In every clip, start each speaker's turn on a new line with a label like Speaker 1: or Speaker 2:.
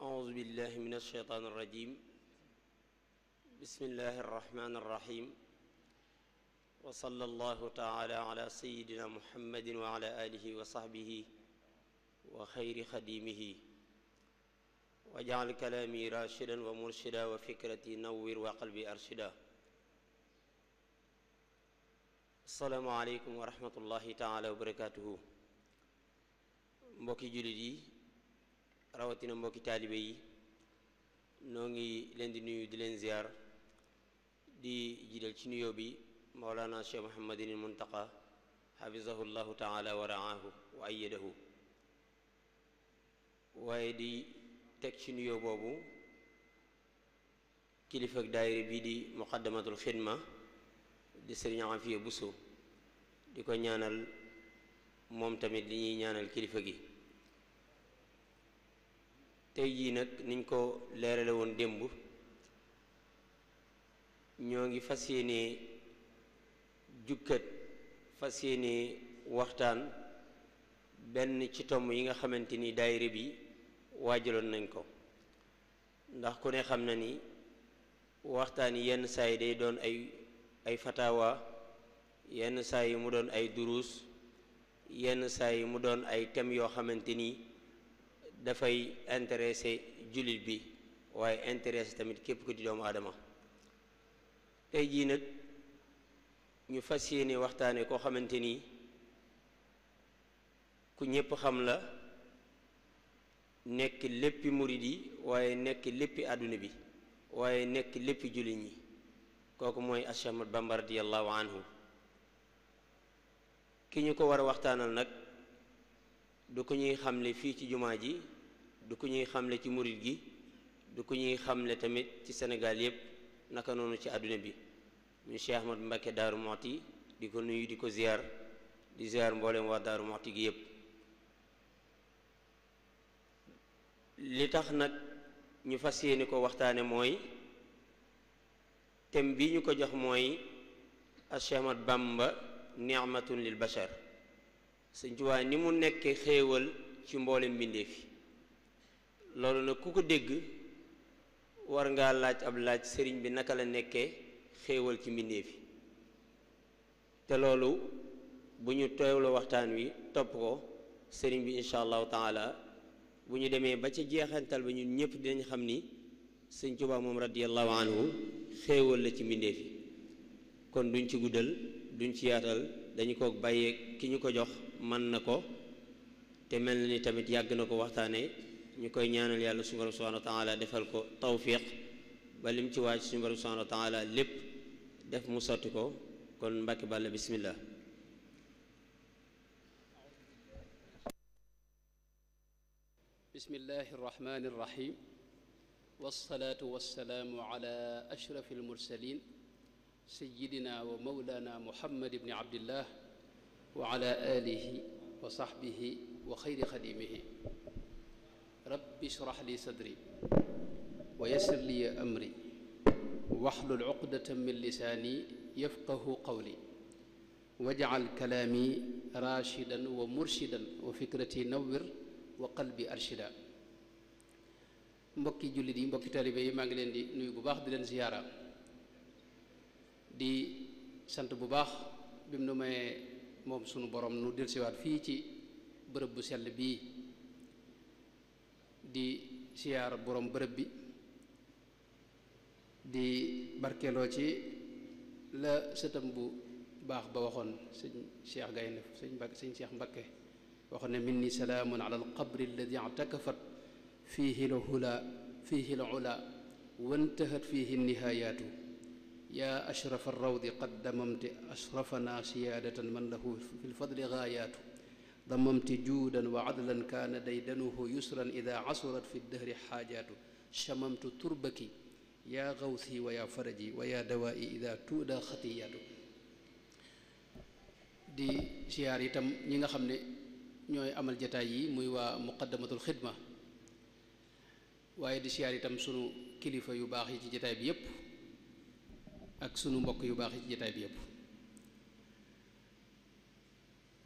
Speaker 1: أعوذ بالله من الشيطان الرجيم بسم الله الرحمن الرحيم وصلى الله تعالى على سيدنا محمد وعلى آله وصحبه وخير خديمه واجعل كلامي راشدا ومرشدا وفكرتي نور وقلبي أرشدا. السلام عليكم ورحمة الله تعالى وبركاته. mbokki jullit yi rawatina mbokki taalibe yi noo ngi leen di nuyu di leen ziar di jiital ci nuyoo bi Mawlana Cheikh Muhammadin Muntaqa hafizahu llahu taala wa raahu wa ayyadahu, waaye di teg ci nuyoo boobu kilifa ak daayira bii di muqaddamatul xidma di sëriñ Afiya Buso di ko ñaanal moom tamit li ñuy ñaanal kilifa gi. tey jii nag niñ ko leerale woon démb ñoo ngi fas yéene jukkat fas yéene waxtaan benn ci tomb yi nga xamante ni daayira bi waajaloon nañ ko, ndax ku ne xam na ni waxtaan yi yenn saa yi day doon ay fatawa, yenn saa yi mu doon ay duruus, yenn saa yi mu doon ay thèmes yoo xamante ni dafay intéressé jullit bi waaye intéressé tamit képp ku di doomu aadama. tey jii nag ñu fas yéene waxtaane koo xamante ni ku ñépp xam la, nekk léppi murid yi waaye nekk léppi àdduna bi waaye nekk léppi jullit ñi, kooku mooy Cheikh Ahmad Bamba radiyallahu anhu. ki ñu ko war a waxtaanal nag du ko ñuy xamle fii ci jumaa ji, du ko ñuy xamle ci murid gi, du ko ñuy xamle tamit ci Sénégal yépp, naka noonu ci àdduna bi, ñu Cheikh Ahmad Mbacké Daaru Muxti di ko nuyu di ko ziar di ziar mboolem waa Daaru Muxti gi yépp. li tax nag ñu fas yéene ko waxtaane mooy thème bi ñu ko jox mooy Cheikh Ahmad Bamba ni'matun lil bashar. Sëñ Tuubaa ni mu nekkee xéewal ci mboolem mbindeef yi, loolu nag ku ko dégg war ngaa laaj ab laaj, sëriñ bi naka la nekkee xéewal ci mbindeef yi. te loolu bu ñu teewlu waxtaan wi topp ko, sëriñ bi incha allahu taala bu ñu demee ba ca jeexantal ba ñun ñëpp dinañ xam ni Sëñ Tuubaa moom radiyallahu anhu xéewal la ci mbindeef yi. kon duñ ci guddal duñ ci yaatal, dañu ko bàyyee ki ñu ko jox mën na ko te mel na ni tamit yàgg na ko waxtaane. ñu koy ñaanal yàlla suñu borom subhanahu wa taala defal ko tawfiq ba lim ci waaj suñu borom subhanahu wa taala lépp def mu sotti ko. kon Mbàkke Bàlla bismillah.
Speaker 2: bismillahi irrahmani irrahim wassalaatu wassalaamu ala ashrafi almursalin sayidina wa mawlana muhammad ibni abdillah wa ala alihi wa sahbihi wa xayri xadimihi. rabbi shrah li sadri wa yassir li amri wahlul uqdatan min lisaani yafqahu qawli waj'al kalaami rashidan wa murshidan wa fikrati nawwir wa qalbi arshida. mbokki jullit yi, mbokki taalibe yi, maa ngi leen di nuyu bu baax di leen ziyaara, di sant bu baax bi mu nu mayee moom sunu borom nu delsiwaat fii ci bërëb bu sell bii di siyaar borom bërëb bi, di barkeeloo ci la sëtam bu baax ba waxoon sëñ Cheikh Gaynde sëñ Cheikh Mbakke waxoon ne minni salaamun ala alqabri alladi i'takafat fiihi lula wantahat fiihi nihayaatu yaa ashrafa arrawdi qad damamti ashrafana siyaadatan man lahu fi lfadli gaayaatu damamti juudan wa adlan kaana daydanuhu yusran ida asurat fi ddahri xaajaatu chamamtu turbaki yaa gawsi wa yaa faraji wa yaa dawaa'i ida tuuda xatiyaatu. di siyaar itam ñi nga xam ne ñooy amal jataay yi muy waa muqaddamatul xidma, waaye di siyaar itam sunu kilifa yu baax yi ci jataay bi yépp ak sunu mbokk yu baax yi ci jataay bi yépp.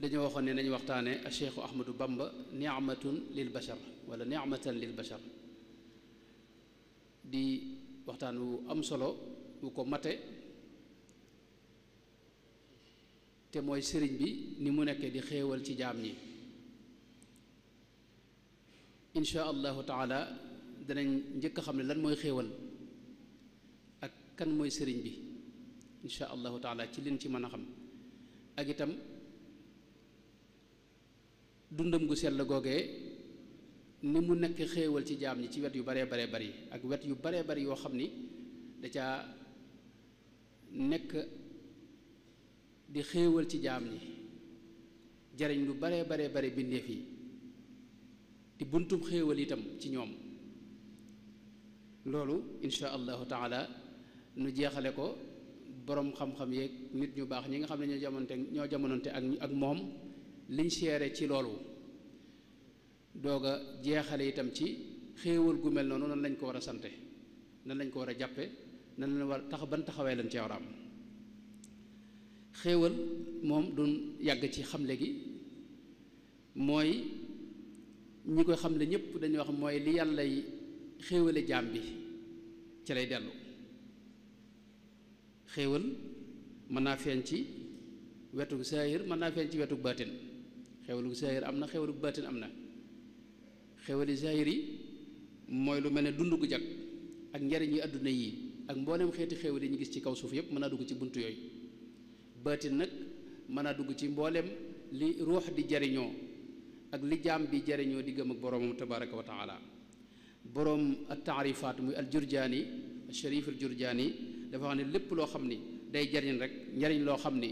Speaker 2: dañoo waxoon ne nañu waxtaane a Cheikhu Ahmadu Bamba ni'matun lil bashar wala ni'matan lil bashar. di waxtaan wu am solo wu ko mate te mooy sëriñ bi ni mu nekkee di xéewal ci jaam ñi. insha allahu taala danañ njëkk a xam ne lan mooy xéewal ak kan mooy sëriñ bi insha allahu taala ci liñ ci mën a xam, ak itam dundam gu sell googee ni mu nekk xéewal ci jaam ñi ci wet yu baree baree bari ak wet yu baree bari yoo xam ni da caa nekk di xéewal ci jaam ñi, jariñ lu baree baree bare bindeef yi di buntum xéewal itam ci ñoom. loolu insha allahu taala nu jeexale ko boroom xam-xam yeeg nit ñu baax ñi nga xam ne ñoo jamononte ak moom liñ seere ci loolu, doog a jeexale itam ci xéewal gu mel noonu nan lañ ko war a sante, nan lañ ko war a jàppe, nan lañ war tax ban taxawee lañ ci war a am. xéewal moom duñ yàgg ci xamle gi, mooy ñi koy xamle ñépp dañuy wax mooy li yàlla yi xéewale jaam bi ci lay dellu. xéewal mën naa feeñ ci wetu saahir, mën naa feeñ ci wetu baatin. xéewalu saahir am na, xéewalu baatin am na. xéewali saahir yi mooy lu mel ne dund gu jag ak njariñ yi àdduna yi ak mboolem xeeti xéewal yi ñu gis ci kaw suuf yépp mën naa dugg ci bunt yooyu. baatin nag mën naa dugg ci mboolem li ruux di jariñoo ak li jaam bi jariñoo diggam ak boroomam tabaraka wa taala. boroom at taarifaat muy al jurjaani sharif al jurjaani dafa wax ne lépp loo xam ni day jariñ rek, njariñ loo xam ni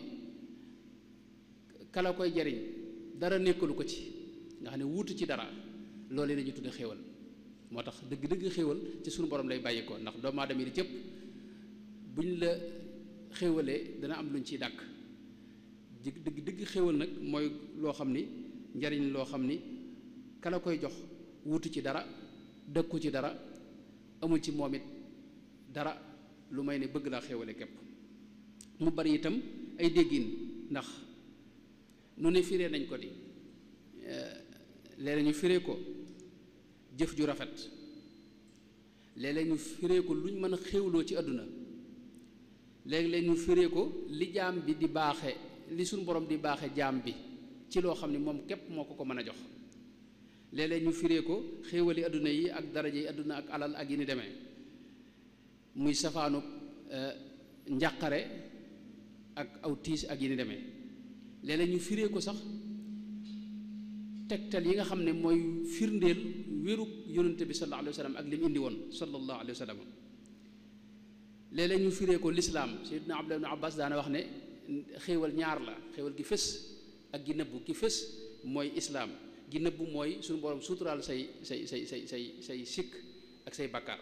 Speaker 2: kala koy jariñ dara nekkalu ko ci, nga xam ne wuutu ci dara, loolu la ñu tudde xéewal. moo tax dëgg-dëgg xéewal ci sunu borom lay bàyyi ko, ndax doomu aadama yi di cëpp buñ la xéewalee dana am luñ ciy dàkk. dëgg xéewal nag mooy loo xam ni njariñ loo xam ni kala koy jox wuutu ci dara, dëkku ci dara, amul ci moom it dara lu may ne bëgg laa xéewale képp. mu bari itam ay déggin, ndax nu ne firee nañ ko di léeg-léeg ñu firee ko jëf ju rafet, léeg-léeg ñu firee ko luñ mën a xéewloo ci àdduna, léeg-léeg ñu firee ko li jaam bi di baaxe, li suñ borom di baaxe jaam bi ci loo xam ne moom képp moo ko mën a jox. léeg-léeg ñu firee ko xéewali àdduna yi ak daraja yi àdduna ak alal ak yi ni demee, muy safaanu njàqare ak aw tiis ak yi ni demee. léeg-léeg ñu firee ko sax tegtal yi nga xam ne mooy firndeel wérug yonente bi sallallahu alayhi wa sallam ak li mu indi woon sallallahu alayhi wa sallam. léeg-léeg ñu firee ko lislaam. Sayyidina Abdullah ibn Abbas daana wax ne xéewal ñaar la, xéewal gi fës ak gi nëbbu. gi fës mooy islaam, gi nëbbu mooy suñu borom suturaal say sikk ak say bakkaar.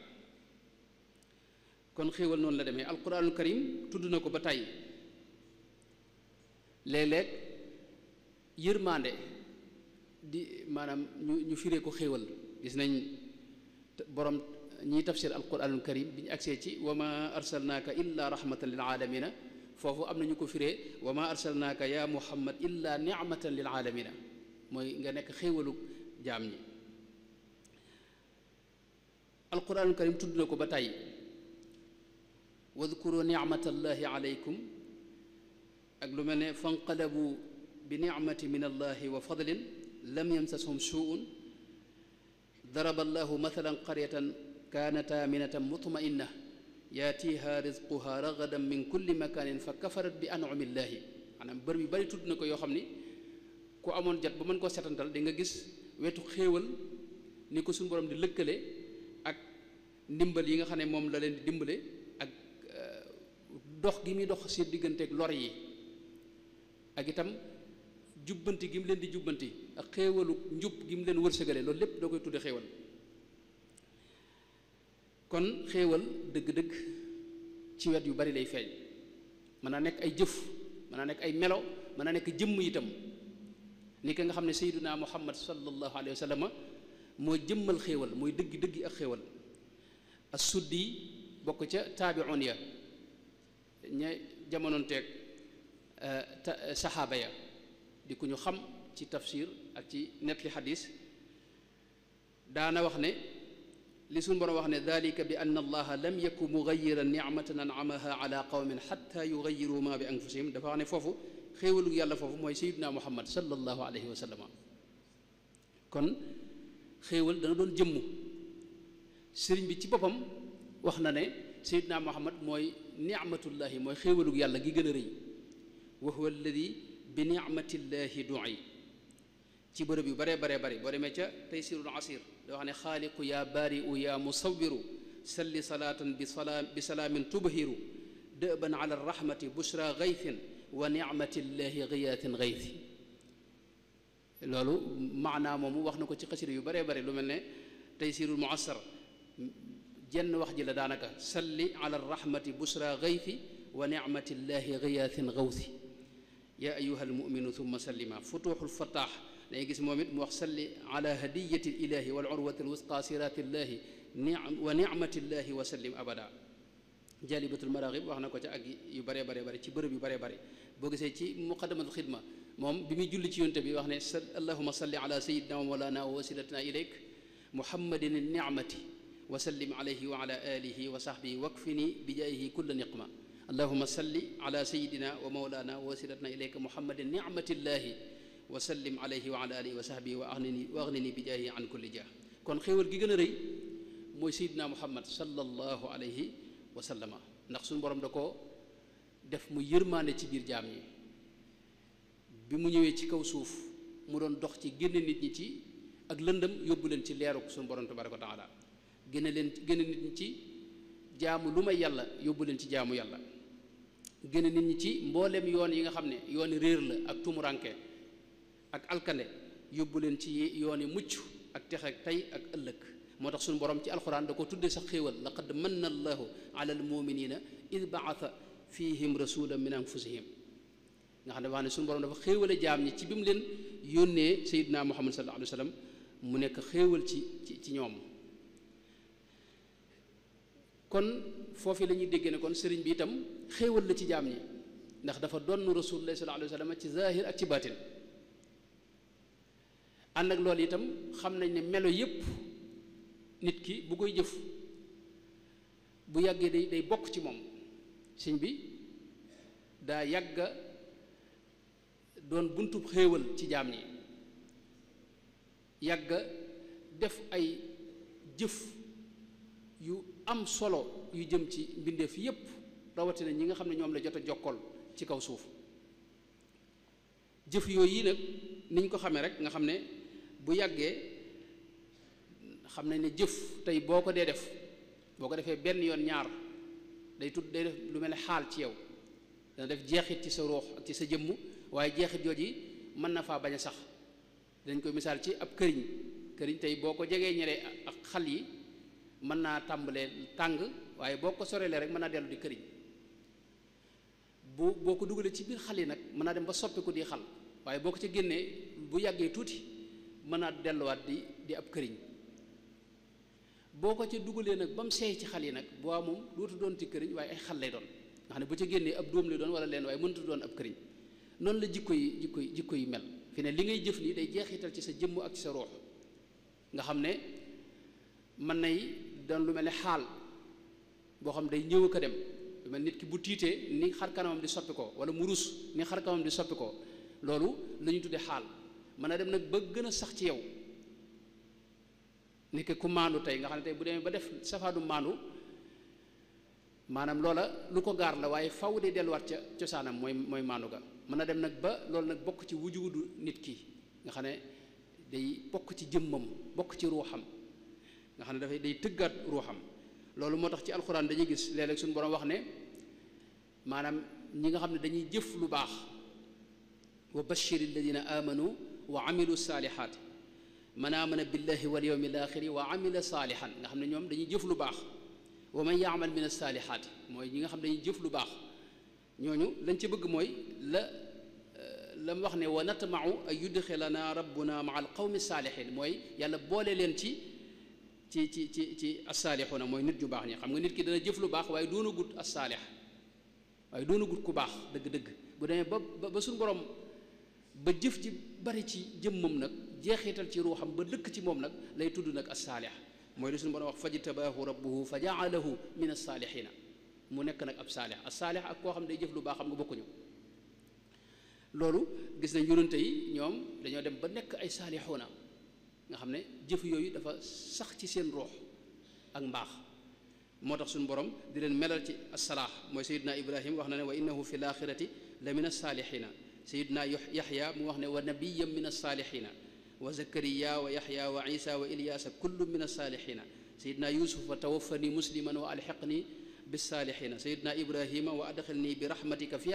Speaker 2: kon xéewal noonu la demee. alquranul karim tudd na ko ba tey. léeg-léeg yërmande di maanaam ñu firee ko xéewal. gis nañ borom ñiy tafsir alquranul karim bi ñu agsee ci wa ma arsalnaaka illa rahmatan lil aalamina, foofu am na ñu ko firee wa ma arsalnaaka ya muhammad illa ni'matan lil aalamina, mooy nga nekk xéewalu jaam ñi. alquranul karim tudd na ko ba tey. wadkuru nicmatallahi alaykum, ak lu mel ne fanqalabu bi nicmati min allahi wa fadlin lam yamsashum suun daraba allahu mathalan qaryatan kaanat aaminatan mutma'inna yaatiha rizquha ragadan min kulli makanin fa kafarat bi an'ami llahi. maanaam bër yu bari tudd na ko yoo xam ni ku amoon jot ba mën koo setantal di nga gis wetu xéewal ni ko suñu borom di lëkkale ak ndimbal yi nga xam ne moom la leen di dimbale, ak dox gi muy dox seen digganteeg lor yi, ak itam jubbanti gi mu leen di jubbanti ak xéewalu njub gi mu leen wërsëgale. loolu lépp doo koy tudde xéewal. kon xéewal dëgg-dëgg ci wet yu bari lay feeñ. mën naa nekk ay jëf, mën naa nekk ay melo, mën naa nekk jëmm itam. ni ka nga xam ne sayyiduna muhammad sallallahu alayhi wa sallam moo jëmmal xéewal, mooy dëggi ak xéewal. as-Suddi bokk ca taabi'un ya ña jamonoonteeg saxaaba ya, di ku ñu xam ci tafsir ak ci nettali xadis, daana wax ne li suñu borom wax ne dalika bi anna allaha lam yaku mugayiran nicmatan anamaha ala qawmin xatta yugayiru ma bi anfusihim dafa wax ne foofu xéewalu yàlla foofu mooy sayiduna muhammad sallallahu alayhi wa sallam kon xéewal dana doon jëmm sëriñ bi ci boppam wax na ne sayiduna muhammad mooy nicmatullahi mooy xéewalug yàlla gi gën a rëy wa huwa alladi bi nicmatillahi dui ci bërëb yu baree baree bari boo demee ca taysirul asir da wax ne xaaliqu yaa baari'u yaa musawiru salli salaatan bi salaamin tubhiru dëban ala rahmati bushra gaythin wa nicmatillahi giyaatin gaythi loolu maanaa moomu wax na ko ci xasida yu baree bari lu mel ne taysirul muassar jenn wax ji la daanaka salli ala rahmati bushra gaythi wa nicmatillahi giyaatin gawthi yaa ayuha almuminu thumma sallima futuxul fataax dangay gis moom it mu wax salli ala hadiyati ilahi wal urwati alwusqa siratillahi wa nicmatillahi wa sallim abada jalibatul maraaxib wax na ko ca ak yu baree baree bari ci bërëb yu baree bari boo gisee ci muqaddamatul xidma moom bi muy julli ci yonte bi wax ne allahuma salli ala sayidina wa mawlana wa wasilatina ilayk muhammadin nicmati wa sallim alayhi wa ala alihi wa sahbihi wakfini bi jaayihi kulla niqma allahuma salli ala sayidina wa mawlana wa wasilatina ilayka muhammadin nicmatillahi wa sallim alayhi wa ala alihi wa sahbihi wa aghnini bi jaayihi an kulli jaah kon xéewal gi gën a rëy mooy sayidina muhammad sallallahu alayhi wa sallama ndax suñu borom da ko def mu yërmaande ci biir jaam yi bi mu ñëwee ci kaw suuf mu doon dox ci génne nit ñi ci ak lëndëm yóbbu leen ci leeru suñu borom tabaraka wa taala génne nit ñi ci jaamu lu may yàlla yóbbu leen ci jaamu yàlla génne nit ñi ci mbooleem yoon yi nga xam ne yooni réer la ak tumuranke ak alkande yóbbu leen ci yooni mucc ak texe tey ak ëllëg moo tax suñu borom ci alxuraan da ko tuddee sax xéewal laqad manna allahu ala almuminina id baata fihim rasulan min anfusihim nga xam ne wax ne suñu borom dafa xéewale jaam ñi ci bi mu leen yónnee sayidina muhammad sallallahu alayhi wa sallam mu nekk xéewal ci ñoom kon foofu la ñuy déggee ne kon sëriñ bi itam xéewal la ci jaam ñi ndax dafa donn rasulullah sallallahu alayhi wa sallam ci zahir ak ci baatin ànd ak loolu itam xam nañ ne melo yépp nit ki bu koy jëf bu yàggee day bokk ci moom sëñ bi daa yàgga doon buntub xéewal ci jaam ñi yàgga def ay jëf yu am solo yu jëm ci mbindeef yépp rawatina ñi nga xam ne ñoom la jot a jokkool ci kaw suuf jëf yooyu yi nag niñ ko xamee rek nga xam ne bu yàggee xam nañ ne jëf tey boo ko dee def boo ko defee benn yoon ñaar day def lu mel ne xaal ci yow dana def jeexit ci sa ruux ak ci sa jëmm waaye jeexit jooji mën na faa bañ a sax dañ koy misaal ci ab këriñ tey boo ko jegee ñeree ak xal yi mën naa tàmbalee tàng waaye boo ko sorelee rek mën naa dellu di këriñ boo ko dugalee ci biir xal yi nag mën naa dem ba soppiku di xal waaye boo ko ci génnee bu yàggee tuuti mën naa delluwaat di ab këriñ boo ko ca dugalee nag ba mu seey ci xal yi nag boo moom dootu doon ci këriñ waaye ay xal lay doon nga xam ne bu ca génnee ab dóom lay doon wala leen waaye mënut doon ab këriñ noonu la jikko yi mel fi ne li ngay jëf nii day jeexital ci sa jëmm ak ci sa ruux nga xam ne mën nay doon lu mel ne xaal boo xam day ñëw ko dem lu mel nit ki bu tiitee ni xar kanamam di soppi ko wala mu rus ni xar kanamam di soppi ko loolu la ñu tuddee xaal mën a dem nag ba gën a sax ci yow ni ku maandu tey nga xam ne tey bu demee ba def safaanu maandu maanaam loola lu ko gaar la waaye faw day delluwaat ca cosaanam mooy maandu ga mën a dem nag ba loolu nag bokk ci wujudu nit ki nga xam ne day bokk ci jëmmam bokk ci ruuxam nga xam ne dafay day tëggaat ruuxam loolu moo tax ci alxuraan dañuy gis léeg-léeg suñu borom wax ne maanaam ñi nga xam ne dañuy jëf lu baax wa bashir alladina amanu wa amilu saalihaati man amana billahi wal yawmil axiri wa amila saalihan nga xam ne ñoom dañuy jëf lu baax wa man yaamal min as-saalihaati mooy ñi nga xam ne dañuy jëf lu baax ñooñu lañ ci bëgg mooy la mu wax ne wa natmau an yudxilana rabbuna maa al qawmi saalihin mooy yàlla boole leen ci as-saalixuuna mooy nit ñu baax ñi xam nga nit ki dana jëf lu baax waaye doona gut as-saalix waaye doona gut ku baax dëgg-dëgg bu demee ba suñu borom ba jëf ji bari ci jëmmam nag jeexital ci ruuxam ba dëkk ci moom nag lay tudd nag as-saalix mooy li suñu borom wax fajtabaahu rabbuhu fa jaalahu min as-saalihiina mu nekk nag ab saalix as-saalix ak koo xam ne day jëf lu baax xam nga bokkuñu. loolu gis nañ yonente yi ñoom dañoo dem ba nekk ay saalixuuna nga xam ne jëf yooyu dafa sax ci seen ruux ak mbaax moo tax suñu borom di leen melal ci as-salaax mooy sayidna ibrahim wax na ne wa innahu fi l-aaxirati la min as-saalixiina sayidna yaxya mu wax ne wa nabiyyan min as-saalixiina wa zakariya wa yaxya wa isa wa ilyaasa kullu min as-saalixiina sayidna yusuf wa tawaffani musliman wa alxiqni bis-saalixiina sayidna ibrahima wa adxilni bi rahmatika fi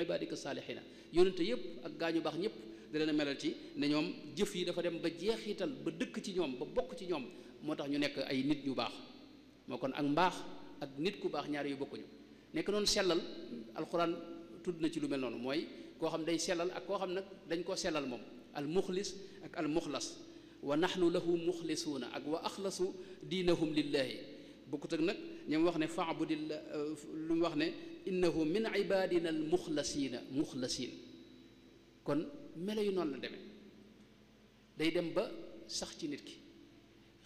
Speaker 2: ibadika saalixiina yonente yëpp ak gaañu baax ñëpp da leen a melal ci ne ñoom jëf yi dafa dem ba jeexital ba dëkk ci ñoom ba bokk ci ñoom moo tax ñu nekk ay nit ñu baax moo kon ak mbaax ak nit ku baax ñaar yu bokkuñu nekk noonu sellal alxuraan tudd na ci lu mel noonu mooy koo xam day sellal ak koo xam nag dañ koo sellal moom al muxlis ak al muxlas wa nahnu lahu muxlisuuna ak wa axlasu diinahum lillahi bokkut ak nag ñoom wax ne faabudillah lu mu wax ne innahu min ibadina al muxlasiin kon melo yu noonu la demee day dem ba sax ci nit ki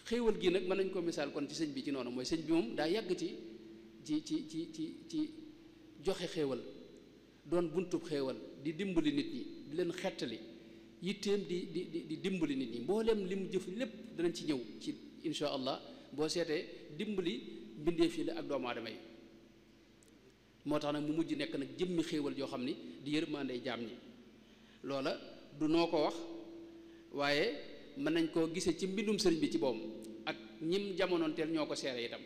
Speaker 2: xéewal gi nag mën nañ ko misaal kon ci sëñ bi ci noonu mooy sëñ bi moom daa yàgg ci joxe xéewal doon buntub xéewal di dimbali nit ñi di leen xettali yitteem di dimbali nit ñi mbooleem li mu jëf lépp danañ ci ñëw ci insha allah boo seetee dimbali mbindeef yi la ak doomu aadama yi moo tax nag mu mujj nekk nag jëmmi xéewal joo xam ni di yërmandey jaam ñi loola du noo ko wax waaye mën nañ koo gisee ci mbindum sëriñ bi ci boom ak ñim jamonoonteel ñoo ko seere itam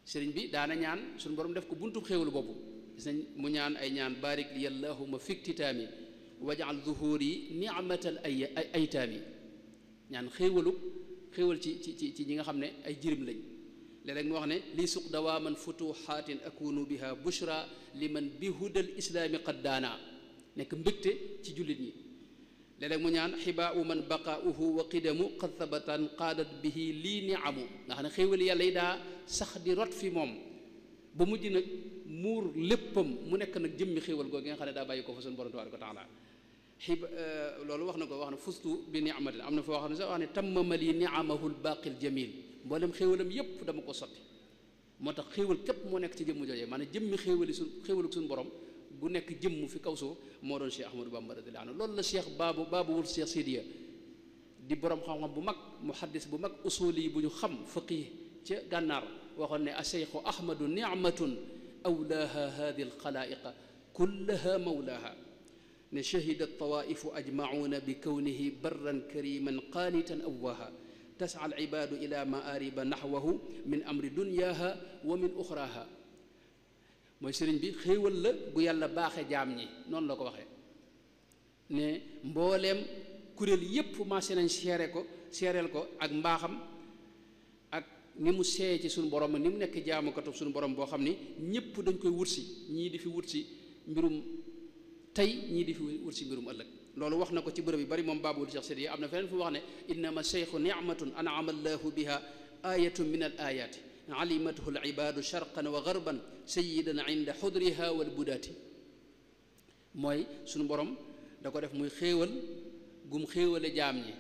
Speaker 2: sëriñ bi daana ñaan suñu borom def ko buntu xéewalu boobu gis nañ mu ñaan ay ñaan barik li allahumma fiktitaami wajal zuhuri ni'matal aytaami ñaan xéewal ci ñi nga xam ne ay jirim lañ léeg-léeg mu wax ne lii suq dawaaman futuxaatin akunu biha bushra liman bi hudal islaami qad daana nekk mbégte ci jullit ñi léeg-léeg mu ñaan xibaau man baqaauhu wa qidamu qad sabatan qaadat bihi lii niamu nga xam ne xéewali yàlla yi daa sax di rot fi moom ba mujj nag muur léppam mu nekk nag jëmmi xéewal googu nga xam ne daa bàyyi ko fa suñu borom tabaaraka wa taala loolu wax na ko wax ne fustu bi niamatin am na foo xam ne sax wax ne tammama li niamahu lbaaqi ljamil mboolem xéewalam yépp dama ko sotti moo tax xéewal képp moo nekk ci jëmm joojee maanaam jëmmi xéewalu suñu borom gu nekk jëmm fi kaw suuf moo doon Cheikh Ahmadou Bamba radiyallahu anhu loolu la Cheikh baabu wul Cheikh Sidiya di borom xam-xam bu mag muhaddis bu mag usuli bu ñu xam faqih ca gànnaar waxoon ne a cheikhu ahmadu nicmatun awlaaha hadi alxalaa'iqa kullaha mawlaaha ne shahida tawaifu ajmacuuna bi kawnihi barran kariman qaanitan awwaaha tasca alcibaadu ila maariba naxwahu min amri dunyaaha wa min uxraaha mooy sëriñ bi xéewal la gu yàlla baaxe jaam ñi noonu la ko waxee ne mbooleem kuréel yépp maase nañ seereel ko ak mbaaxam ak ni mu seeye ci suñu borom ni mu nekk jaamukatu suñu borom boo xam ni ñépp dañ koy wutsi ñii di fi wutsi mbirum tey ñii di fi wutsi mbirum ëllëg loolu wax na ko ci bërëb yu bari moom baabul Cheikh Sidi am na feneen fu wax ne innama cheikhu nicmatun an'ama allahu biha ayatun min al ayaati alimathu al ibaadu sharqan wa garban sayidan inda xudriha wal budaati mooy suñu borom da ko def muy xéewal gum xéewale jaam ñi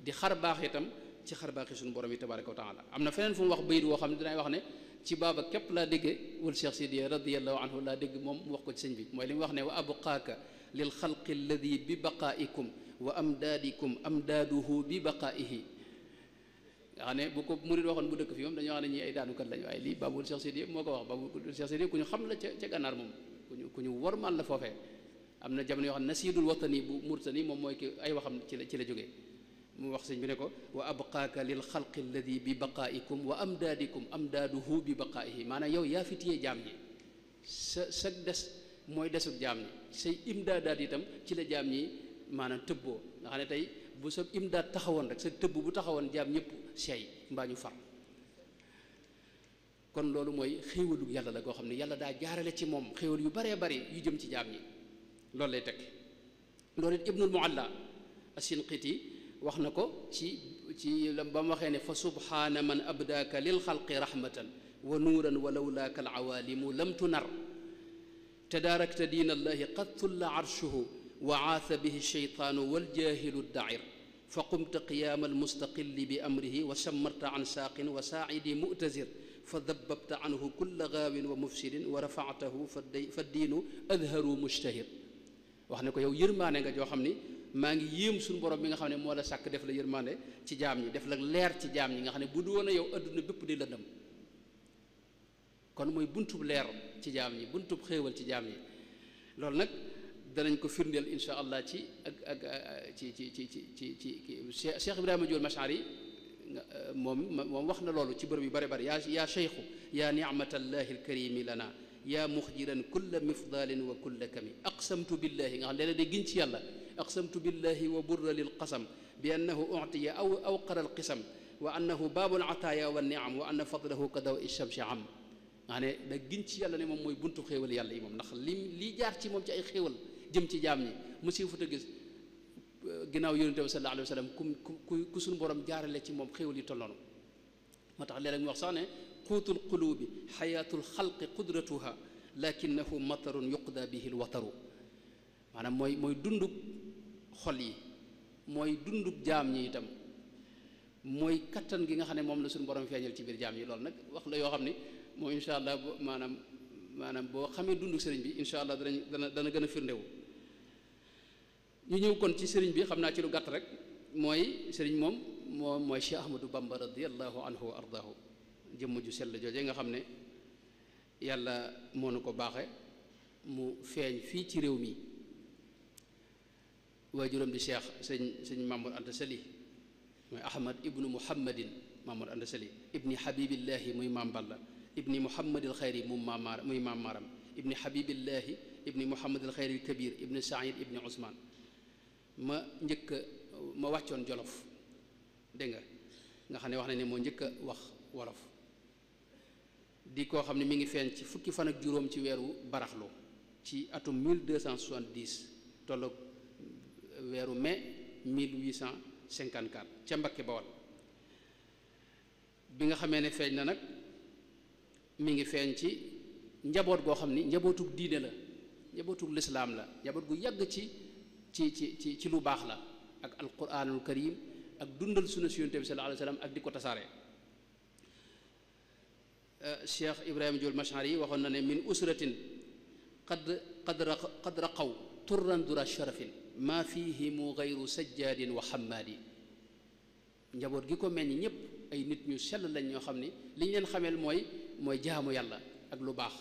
Speaker 2: di xar baax itam ci xar baaxi suñu borom yi tabaraka wa taala am na feneen fu mu wax bayit woo xam ne dinay wax ne ci baaba képp laa dégge wal Cheikh Sidiya radiallahu anhu laa dégg moom mu wax ko ci sëñ bi mooy li mu wax ne wa abqaaka lil xalqi alladi bi baqaaikum wa amdaadikum amdaaduhu bi baqaaihi nga xam ne bu ko murid waxoon bu dëkk fi moom dañoo xam ne ñii ay daanukat lañu waaye lii baabul Cheikh Sidiya moo ko wax baabul Cheikh Sidiya ku ñu xam la ca gànnaar moom ku ñu wormal la foofee am na jamono yoo xam ne nasiidul watani bu murtani moom mooy ki ay waxam ci la jógee mu wax sëñ bi ne ko wa abqaaka lil xalqi alladi bi baqaaikum wa amdaadikum amdaaduhu bi baqaaihi maanaam yow yaa fi téye jaam ñi sa des mooy desug jaam ñi say imdaadaat itam ci la jaam ñi maanaam tëbboo nga xam ne tey bu sa imdaad taxawoon rek sa tëbb bu taxawoon jaam ñëpp seey mbaa ñu far kon loolu mooy xéewalu yàlla la goo xam ne yàlla daa jaarale ci moom xéewal yu baree bari yu jëm ci jaam ñi loolu lay teg loolu it ibnul mualla asinqiti wax na ko ci ba mu waxee ne fa subhaana man abdaaka lil xalqi rahmatan wa nuuran wa lawlaaka alawaalimu lam tunar tadaarakta diina allahi qad tulla arshuhu wa aatha bihi sheytaanu waljaahilu dair fa qumta qiyaama almustaqilli bi amrihi wa sammarta an saaqin wa saaidi mu'tazir fa dabbabta anhu kulla gaawin wa mufsidin wa rafatahu fa diinu adharu mushtahir wax ne ko yow yërmaane nga joo xam ni maa ngi yéem suñu borom bi nga xam ne moo la sàkk def la yërmaande ci jaam ñi def la leer ci jaam ñi nga xam ne bu du woon a yow adduna bépp di lëndëm kon mooy buntub leer ci jaam ñi buntub xéewal ci jaam ñi loolu nag danañ ko firndeel insha allah ci Cheikh Ibrahima Diol Mashari moom wax na loolu ci bërëb yu bare bare yaa cheikhu yaa nicmatallahi alkarimi lana yaa muxjiran kulla mifdalin wa kulla kami aqsamtu billahi nga xam ne day giñ ci yàlla aqsamtu billahi wa burra lil qasam bi annahu utiya aw qara alqisam wa annahu baabul ataaya wa niam wa anna fadlahu ka daw ishamsi am nga xam ne da giñ ci yàlla ne moom mooy buntu xéewal yàlla yi moom ndax li jaar ci moom ci ay xéewal jëm ci jaam ñi monsieur futa gis ginnaaw yonente bi sallallahu alayhi wa sallam ku suñu borom jaarale ci moom xéewal yi toll noonu moo tax léeg-léeg ñu wax sax ne quutul qulubi xayaatul xalqi qudratuha lakinahu matarun yuqda bihi lwataru maanaam mooy dundub xol yi mooy dundub jaam ñi itam mooy kattan gi nga xam ne moom la suñu borom feeñal ci biir jaam ñi loolu nag wax la yoo xam ne moom insha allah maanaam boo xamee dundu sëriñ bi insha allah dana gën a firndewu ñu ñëw kon ci sëriñ bi xam naa ci lu gàtt rek mooy sëriñ moom mooy Cheikh Ahmadou Bamba radiallahu anhu wa ardaahu jëmm ju sell jooje nga xam ne yàlla moo nu ko baaxe mu feeñ fii ci réew mi waajuram di Cheikh sëñ Mamour Anta Sali mooy Ahmad ibnu Muhammadin Mamour Anta Sali ibni Habibillahi muy Maam Balla ibni Muhammadil Xayri muy Maam Maram ibni Habibillahi ibni Muhammadil Xayri Kabir ibni Saïd ibni Ousmane ma wàccoon Jolof dégg nga xam ne wax na ne moo njëkk a wax wolof di koo xam ne mi ngi feeñ ci fukki fan ak juróom ci weeru baraxlu ci atum 1270 tolloog weeru mai 1854 ca Mbakke Bawal bi nga xamee ne feeñ na nag mi ngi feeñ ci njaboot goo xam ni njabootug diine la njabootug lislaam la njaboot gu yàgg ci lu baax la ak alquranul karim ak dundal sunna si yonent bi sallallahu alayhi wa sallam ak di ko tasaare Cheikh Ibrahima Diol Mashari waxoon na ne min usratin qad raqaw turran dura sharafin maa fihimu gayru sajjaadin wa xammaadi njaboot gi ko meññ ñëpp ay nit ñu sell lañ ñoo xam ni li ñu leen xameel mooy jaamu yàlla ak lu baax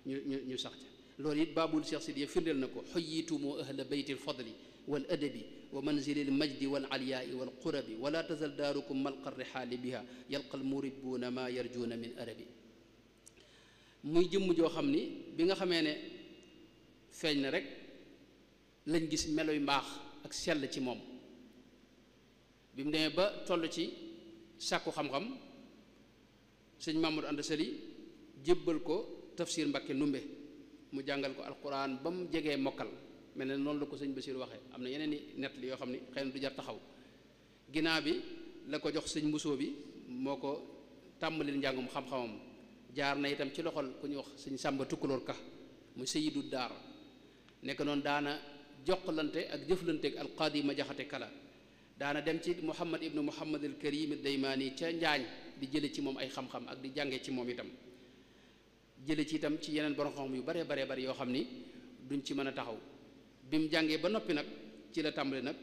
Speaker 2: ñu sax ca loolu it baabul Cheikh Sidiya firndeel na ko xoyitumu ahla beyti alfadli wal adabi wa manzili almajdi wal aliyaai wal qurabi wala tazal daarukum malqa rihaali biha yalqa almuribuuna ma yarjuuna min arabi muy jëmm joo xam ni bi nga xamee ne feeñ na rek lañ gis meloy mbaax ak sell ci moom bi mu demee ba toll ci sàkku xam-xam sëñ Mamadou Anta Sali jébbal ko tafsir Mbakke Ndumbe mu jàngal ko alquran ba mu jegee mokkal mel ne noonu la ko sëñ Basiir waxee am na yeneen i nett li yoo xam ne xëy na du jar taxaw ginnaaw bi la ko jox sëñ Mbusoo bi moo ko tàmbalil njàngum xam-xamam jaar na itam ci loxol ku ñuy wax sëñ Sàmba Tukkulóor Ka mu sayidu daar nekk noonu daana joxlante ak jëflante ak alqaadi ma jaxate kala daana dem ci Muhammad ibnu Muhammad al Karim Daymaani ca Njaañ di jële ci moom ay xam-xam ak di jànge ci moom itam jële ci itam ci yeneen borom xam yu bare bari yoo xam ni duñ ci mën a taxaw bi mu jàngee ba noppi nag ci la tàmbali nag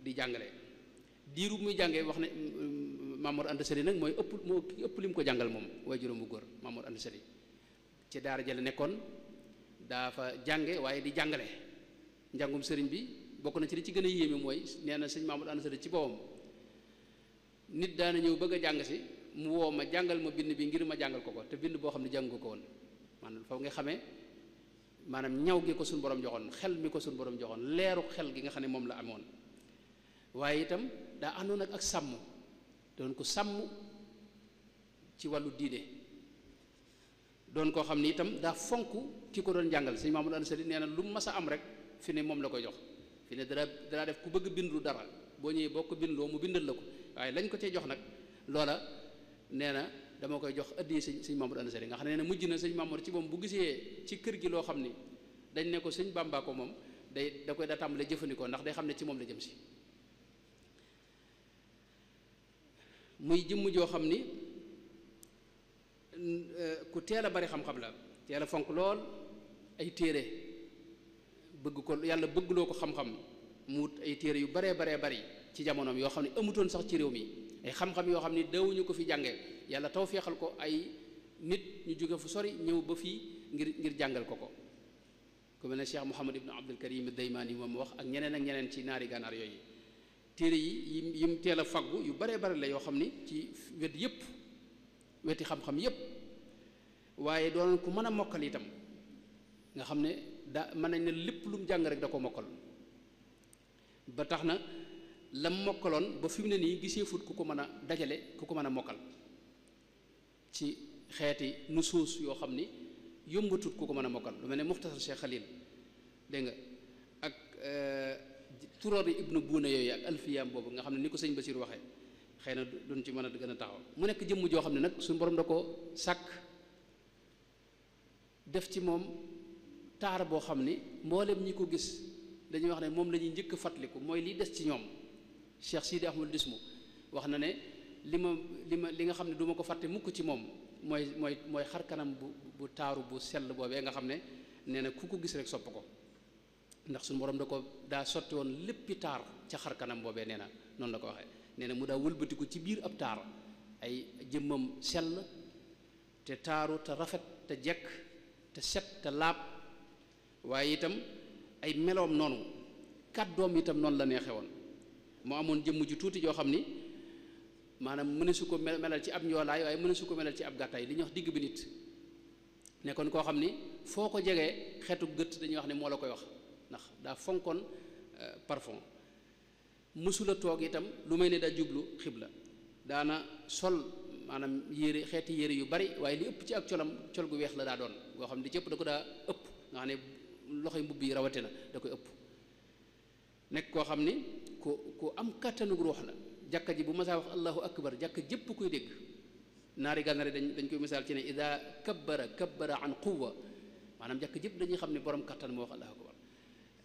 Speaker 2: di jàngale diiru muy jàngee wax ne Mamour Anta Sali nag moo ëpp li mu ko jàngal moom waaye juróom bu góor Mamour Anta Sali ci daara jële nekkoon dafa jànge waaye di jàngale njàngum sëriñ bi bokk na ci li ci gën a yéeme mooy nee na sëñ Mamour Anta Sali ci boppam nit daana ñëw bëgg a jàng si mu woo ma jàngal ma bind bi ngir ma jàngal ko te bind boo xam ne jàng ko woon maanaam foofu nga xamee maanaam ñaw gi ko suñu borom joxoon xel mi ko suñu borom joxoon leeru xel gi nga xam ne moom la amoon waaye itam daa àndoon ak sàmm doon ko sàmm ci wàllu diine doon koo xam ni itam daa fonk ki ko doon jàngal sëñ Mamadou Anta Sali nee na lu mu mas a am rek fi ne moom la koy jox fi ne dara def ku bëgg bindu dara boo ñëwee boo ko bindloo mu bindal la ko waaye lañ ko cee jox nag loola nee na dama koy jox addi sëñ Mamadou Anta Sali nga xam ne mujj na sëñ Mamadou ci moom bu gisee ci kër gi loo xam ni dañ ne ko sëñ Bàmba ko moom da koy daa tàmbalee jëfandikoo ndax day xam ne ci moom la jëm si muy jëmm joo xam ni ku teel a bari xam-xam la, teel a fonk lool ay téere, bëgg ko yàlla bëggloo ko xam-xam mu wut ay téere yu baree bari ci jamonoom yoo xam ne amutoon sax ci réew mi, ay xam-xam yoo xam ni dawuñu ko fi jànge, yàlla taw feexal ko ay nit ñu jóge fu sori ñëw ba fii ngir jàngal ko ku mel ne Cheikh Mouhamad ibn Abdul Karim Daymaani moom wax ak ñeneen ci naari gànnaar yooyu. téere yi yim teel a faggu yu baree bari la yoo xam ni ci wet yépp, weti xam-xam yépp, waaye doon ku mën a mokkal itam, nga xam ne mën nañ ne lépp lu mu jàng rek da ko mokkal, ba tax na lam mokkaloon ba fi mu ne nii gisee fut ku ko mën a dajale, ku ko mën a mokkal ci xeeti nusuus yoo xam ni yombatut ku ko mën a mokkal, lu mel ne Muxtasar Cheikh Khalil dégg nga ak turoori ibnu buuna yooyu ak alfiyaam boobu nga xam ne ni ko sëñ Basiir waxee xëy na duñ ci mën a gën a taxaw. mu nekk jëmm joo xam ne nag suñu borom da ko sàkk def ci moom taar boo xam ni mboolem ñi ko gis dañuy wax ne moom la ñuy njëkk a fàttaliku, mooy liy des ci ñoom. Cheikh Sidi Ahmad Dismu wax na ne li nga xam ne du ma ko fàtte mukk ci moom mooy xar kanam bu taaru bu sell boobee nga xam ne nee na ku ko gis rek sopp ko, ndax suñu borom daa sotti woon léppi taar ca xar kanam boobee, nee na noonu la ko waxee. nee na mu daa wëlbatiku ci biir ab taar, ay jëmmam sell te taaru te rafet te jekk te set te laab, waaye itam ay meloom noonu, kàddoom itam noonu la neexe woon. moo amoon jëmm ju tuuti joo xam ni maanaam mënesu ko melal ci ab njoolaay, waaye mënesu ko melal ci ab gàttaay, li ñuy wax digg bi nit. nekkoon koo xam ni foo ko jegee xeetu gët dañuy wax ne moo la koy wax, ndax daa fonkoon parfum. mësula toog itam lu may ne daa jublu xibla, daana sol maanaam xeeti yére yu bari, waaye li ëpp ci ak col gu weex la daa doon, goo xam ne li ci ëpp da ko daa ëpp, nga xam ne loxoy mbubb yi rawate na da koy ëpp. nekk koo xam ni ku am kàttanug ruux la. jàkka ji bu masaa wax allahu akbar, jàkka jëpp koy dégg. naari gànnaar dañ koy misaal ci ne ida kabbara an quwwa, maanaam jàkka jëpp dañuy xam ne borom kàttan moo wax allahu akbar.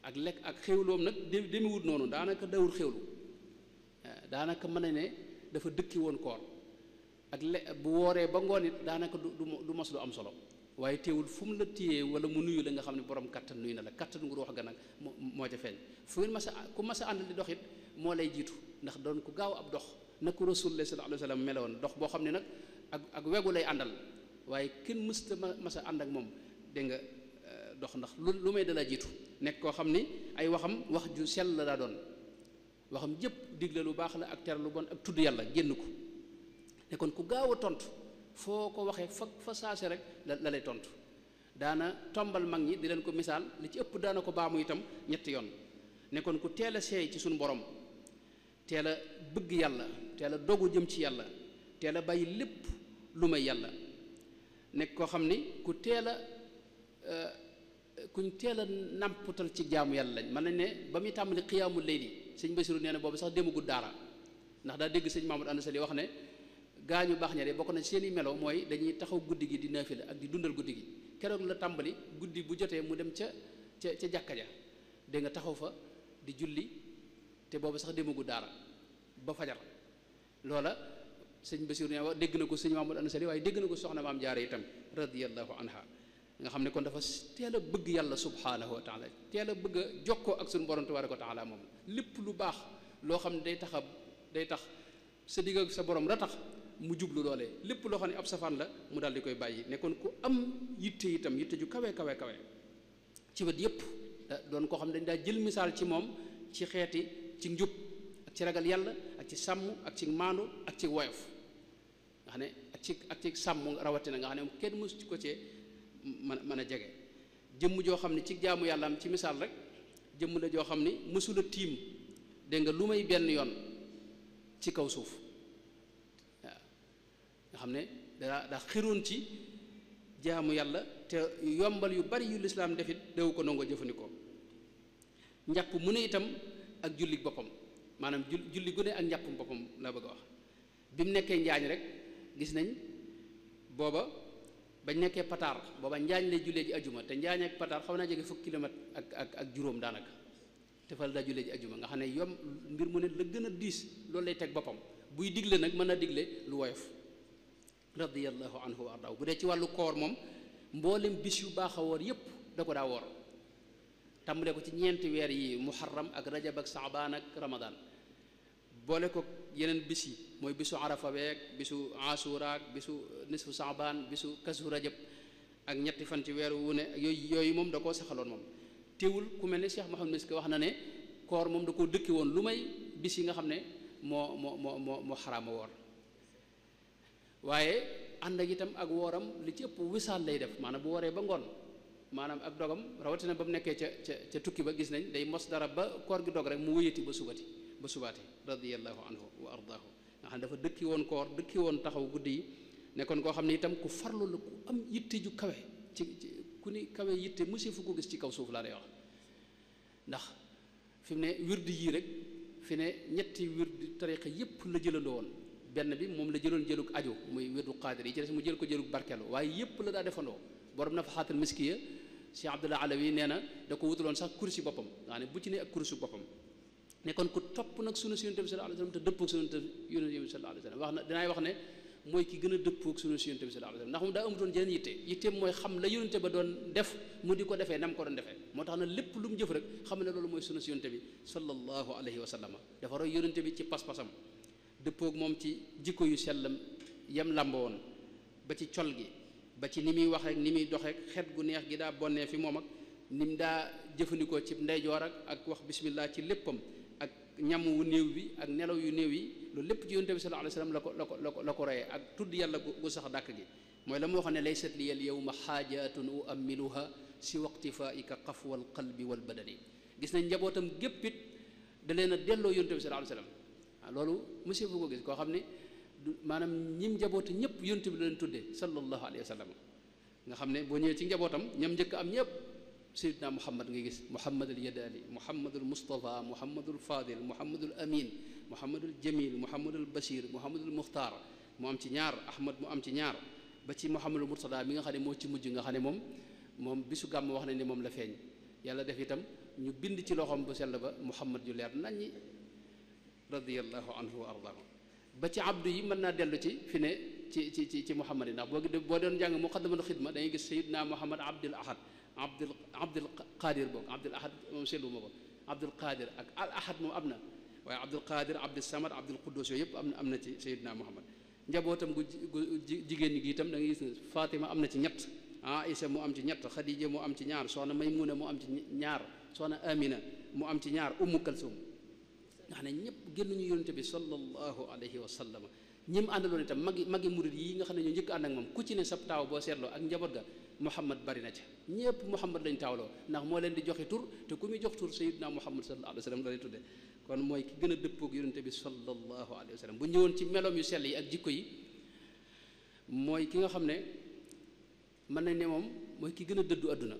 Speaker 2: ak lekk ak xéwloom nag demewut noonu, daanaka dawul xéwlu, daanaka mën na ne dafa dëkki woon koor, ak bu wooree ba ngoon it daanaka du mos lu am solo, waaye teewul fu mu la téyee wala mu nuyu la nga xam ne borom kattan nuyu na la, kattan gu ruux ga nag moo ca feeñ. fu ngeen ku mas a àndal di dox it moo lay jiitu, ndax doon ku gaaw ab dox na ko Rasulullah sallallahu alayhi wa sallam meloon, dox boo xam ne nag ak wegu lay àndal, waaye kenn mësta mas a ànd ak moom dégg nga dox, ndax lu may dala jiitu. nekk koo xam ni ay wax ju sell la daa doon, waxam jëpp digle lu baax la ak tere lu bon ak tudd yàlla génn ko. nekkoon ku gaaw a tontu, foo ko waxee fa saase rek la lay tontu. daana tombal mag ñi di leen ko misaal, li ci ëpp daana ko baamu itam ñetti yoon. nekkoon ku teel a seey ci suñu borom, teel a bëgg yàlla, teel a dogu jëm ci yàlla, teel a bàyyi lépp lu may yàlla. nekk koo xam ni kuñ teel a nàmputal ci jaamu yàlla lañ. mën nañ ne ba muy tàmbali xiyaamul layli, sëñ Basiru nee na boobu sax demagul daara, ndax daa dégg sëñ Mamadou Anta Sali wax ne gaañu baax ña de bokk na seen i melo mooy dañuy taxaw guddi gi di naafila ak di dundal guddi gi. keroog la tàmbali guddi bu jotee mu dem ca jàkka ja, dégg nga taxaw fa di julli, te boobu sax demagul daara ba fajar. loola sëñ Basiru nee na dégg na ko sëñ Mamadou Anta Sali, waaye dégg na ko soxna Maam Jaara itam radiyallahu anha, nga xam ne kon dafa teel a bëgg yàlla subhaanahu wa taala, teel a bëgg a jokkoo ak suñu borom tabaaraka wa taala. moom lépp lu baax loo xam ne day tax sa digg ak sa borom la tax mu jublu loolee, lépp loo xam ne ab safaan la mu daal di koy bàyyi. nekkoon ku am yitte itam, yitte ju kawe ci wet yépp. doon koo xam ne dañ daa jël misaal ci moom ci xeeti ci njub ak ci ragal yàlla ak ci sàmm ak ci maandu ak ci woyof, nga xam ne ak ci sàmm rawatina, nga xam ne kenn mësu ci ko cee mën a jege. jëmm joo xam ne ci jaamu yàlla am ci misaal rek, jëmm la joo xam ni mësula tiim dégg nga lu may benn yoon ci kaw suuf. waaw nga xam ne daa xiroon ci jaamu yàlla, te yombal yu bari yu lislaam defit dewu ko nangoo jëfandikoo. njàpp mu ne itam ak julli boppam, maanaam julli gu ne ak njàppum boppam laa bëgg a wax. bi mu nekkee njaañ rek gis nañ booba bañ nekkee pataar, booba njaañ lay jullee ji ajuma, te njaañ ak pataar xaw naa jege fukki kilomètre ak juróom daanaka, te fa la daa jullee ji ajuma. nga xam ne mbir mu ne la gën a diis loolu lay teg boppam, buy digle nag mën a digle lu woyof radiyallahu anhu wa ardaahu. bu dee ci wàllu koor moom mboolem bis yu baax a woor yépp da ko daa woor tàmbale ko ci ñeenti weer yi muharram ak rajab ak saabaan ak ramadaan boole ko yeneen bis yi mooy bisu arafa beek bisu asura ak bisu nisfu saabaan bisu kasu rajab ak ñetti fan ci weeru wu ne yooyu moom da koo saxaloon moom. teewul ku mel ne Cheikh Mouhamed Miski wax na ne koor moom da koo dëkki woon lu may bis yi nga xam ne moo xaraama woor waaye ànd ak itam ak wooram li ci ëpp wisaal lay def maanaam bu wooree ba ngoon maanaam ak dogam rawatina ba mu nekkee ca tukki ba gis nañ day mos dara ba koor gi dog rek mu wéyati ba subaati radiyallahu anhu wa ardaahu nga xam ne dafa dëkki woon koor dëkki woon taxaw guddi yi nekkoon koo xam ne itam ku farlu la ku am yitte ju kawe ci ku ni kawe yitte monsieur fu ko gis ci kaw suuf laa lay wax ndax fi mu ne wirdi yii rek fi ne ñetti wirdi tariqa yépp la jëlandoo woon benn bi moom la jëloon jëlug aju muy wirdu qaadir yi ci des mu jël ko jëlug barkeelu waaye yépp la daa defandoo borom nafaxaatul miskiya Cheikh Abdullah Alawi nee na da ko wutaloon sax kursi boppam nga ne bu ci ne ak kursi boppam nekkoon ku topp nag sunu si yonent bi sallallahu alayhi wasallam te dëppoog sunu yonent bi sallallahu alayhi wasallam wax na dinaay wax ne mooy ki gën a dëppoog sunu si yonent bi sallallahu alayhi wasallam ndax moom daa amutoon jeneen yitteem mooy xam la yonent ba doon def mu di ko defee nam ko doon defee moo tax na lépp lu mu jëf rek xam ne loolu mooy sunu si yonent bi sallallahu alayhi wasallam dafa roy yonent bi ci pas-pasam dëppoog moom ci jikko yu sellam yam làmb woon ba ci col gi ba ci ni muy waxee ni muy doxee xet gu neex gi daa bonnee fi moom ak ni mu daa jëfandikoo ci ndeyjoor ak wax bismillah ci léppam ak ñam wu néew bi ak nelaw yu néew yi loolu lépp ci yonent bi sallallahu alayhi wasallam la ko reyee ak tudd yàlla gu sax dàkk gi mooy la mu waxoon ne laysat li al yawma xaajatun uammiluha si waqtifaika qafwal qalbi wal badani gis nañ njabootam géppit da leen a delloo yonent bi sallallahu alayhi wasallam loolu monsieur bu ko gis koo xam ne maanaam ñim njabootu ñëpp yonent bi la leen tuddee sallallahu alayhi wa sallam nga xam ne boo ñëwee ci njabootam ñam njëkk am ñëpp sayyidina muhammad ngay gis muhammadul yadali muhammadul mustafa muhammadul fadil muhammadul amin muhammadul jamil muhammadul bashir muhammadul muxtaar mu am ci ñaar ahmad mu am ci ñaar ba ci muhammadul murtada mi nga xam ne moo ci mujj nga xam ne moom bisu gàmm wax nañ ne moom la feeñ yàlla def itam ñu bind ci loxoom bu sell ba muhammad ju leer naññi radiyallahu anhu wa ardaahu ba ci abdu yi mën naa dellu ci fi ne ci muhammad yi ndax boo doon jàng muqaddamatul xidma dañuy gis sayidna muhammad abdul ahad abdul qadir boog abdul ahad moom seetlu ma ko abdul qadir ak al ahad moom am na waaye abdul qadir abdul samad abdul quddus yooyu yëpp am na ci sayidna muhammad njabootam gu jigéen ñi gi itam da ngay gis ne fatima am na ci ñett aïsa mu am ci ñett xadija mu am ci ñaar soxna maymuna mu am ci ñaar soxna amina mu am ci ñaar ummu kalsum nga xam ne ñëpp génnuñu yonente bi sallallahu alayhi wa sallam ñim àndaloon itam magi murid yi nga xam ne ñoo njëkk ànd ak moom ku ci ne sab taaw boo seetloo ak njaboot ga muhammad bari na ca ñëpp muhammad lañ taawloo ndax moo leen di joxe tur te ku muy jox tur sayyidina muhammad sallallahu alayhi wa sallam la lay tudde kon mooy ki gën a dëppoog yonente bi sallallahu alayhi wa sallam bu ñëwoon ci meloom yu sell yi ak jikko yi mooy ki nga xam ne mën nañ ne moom mooy ki gën a dëddu àdduna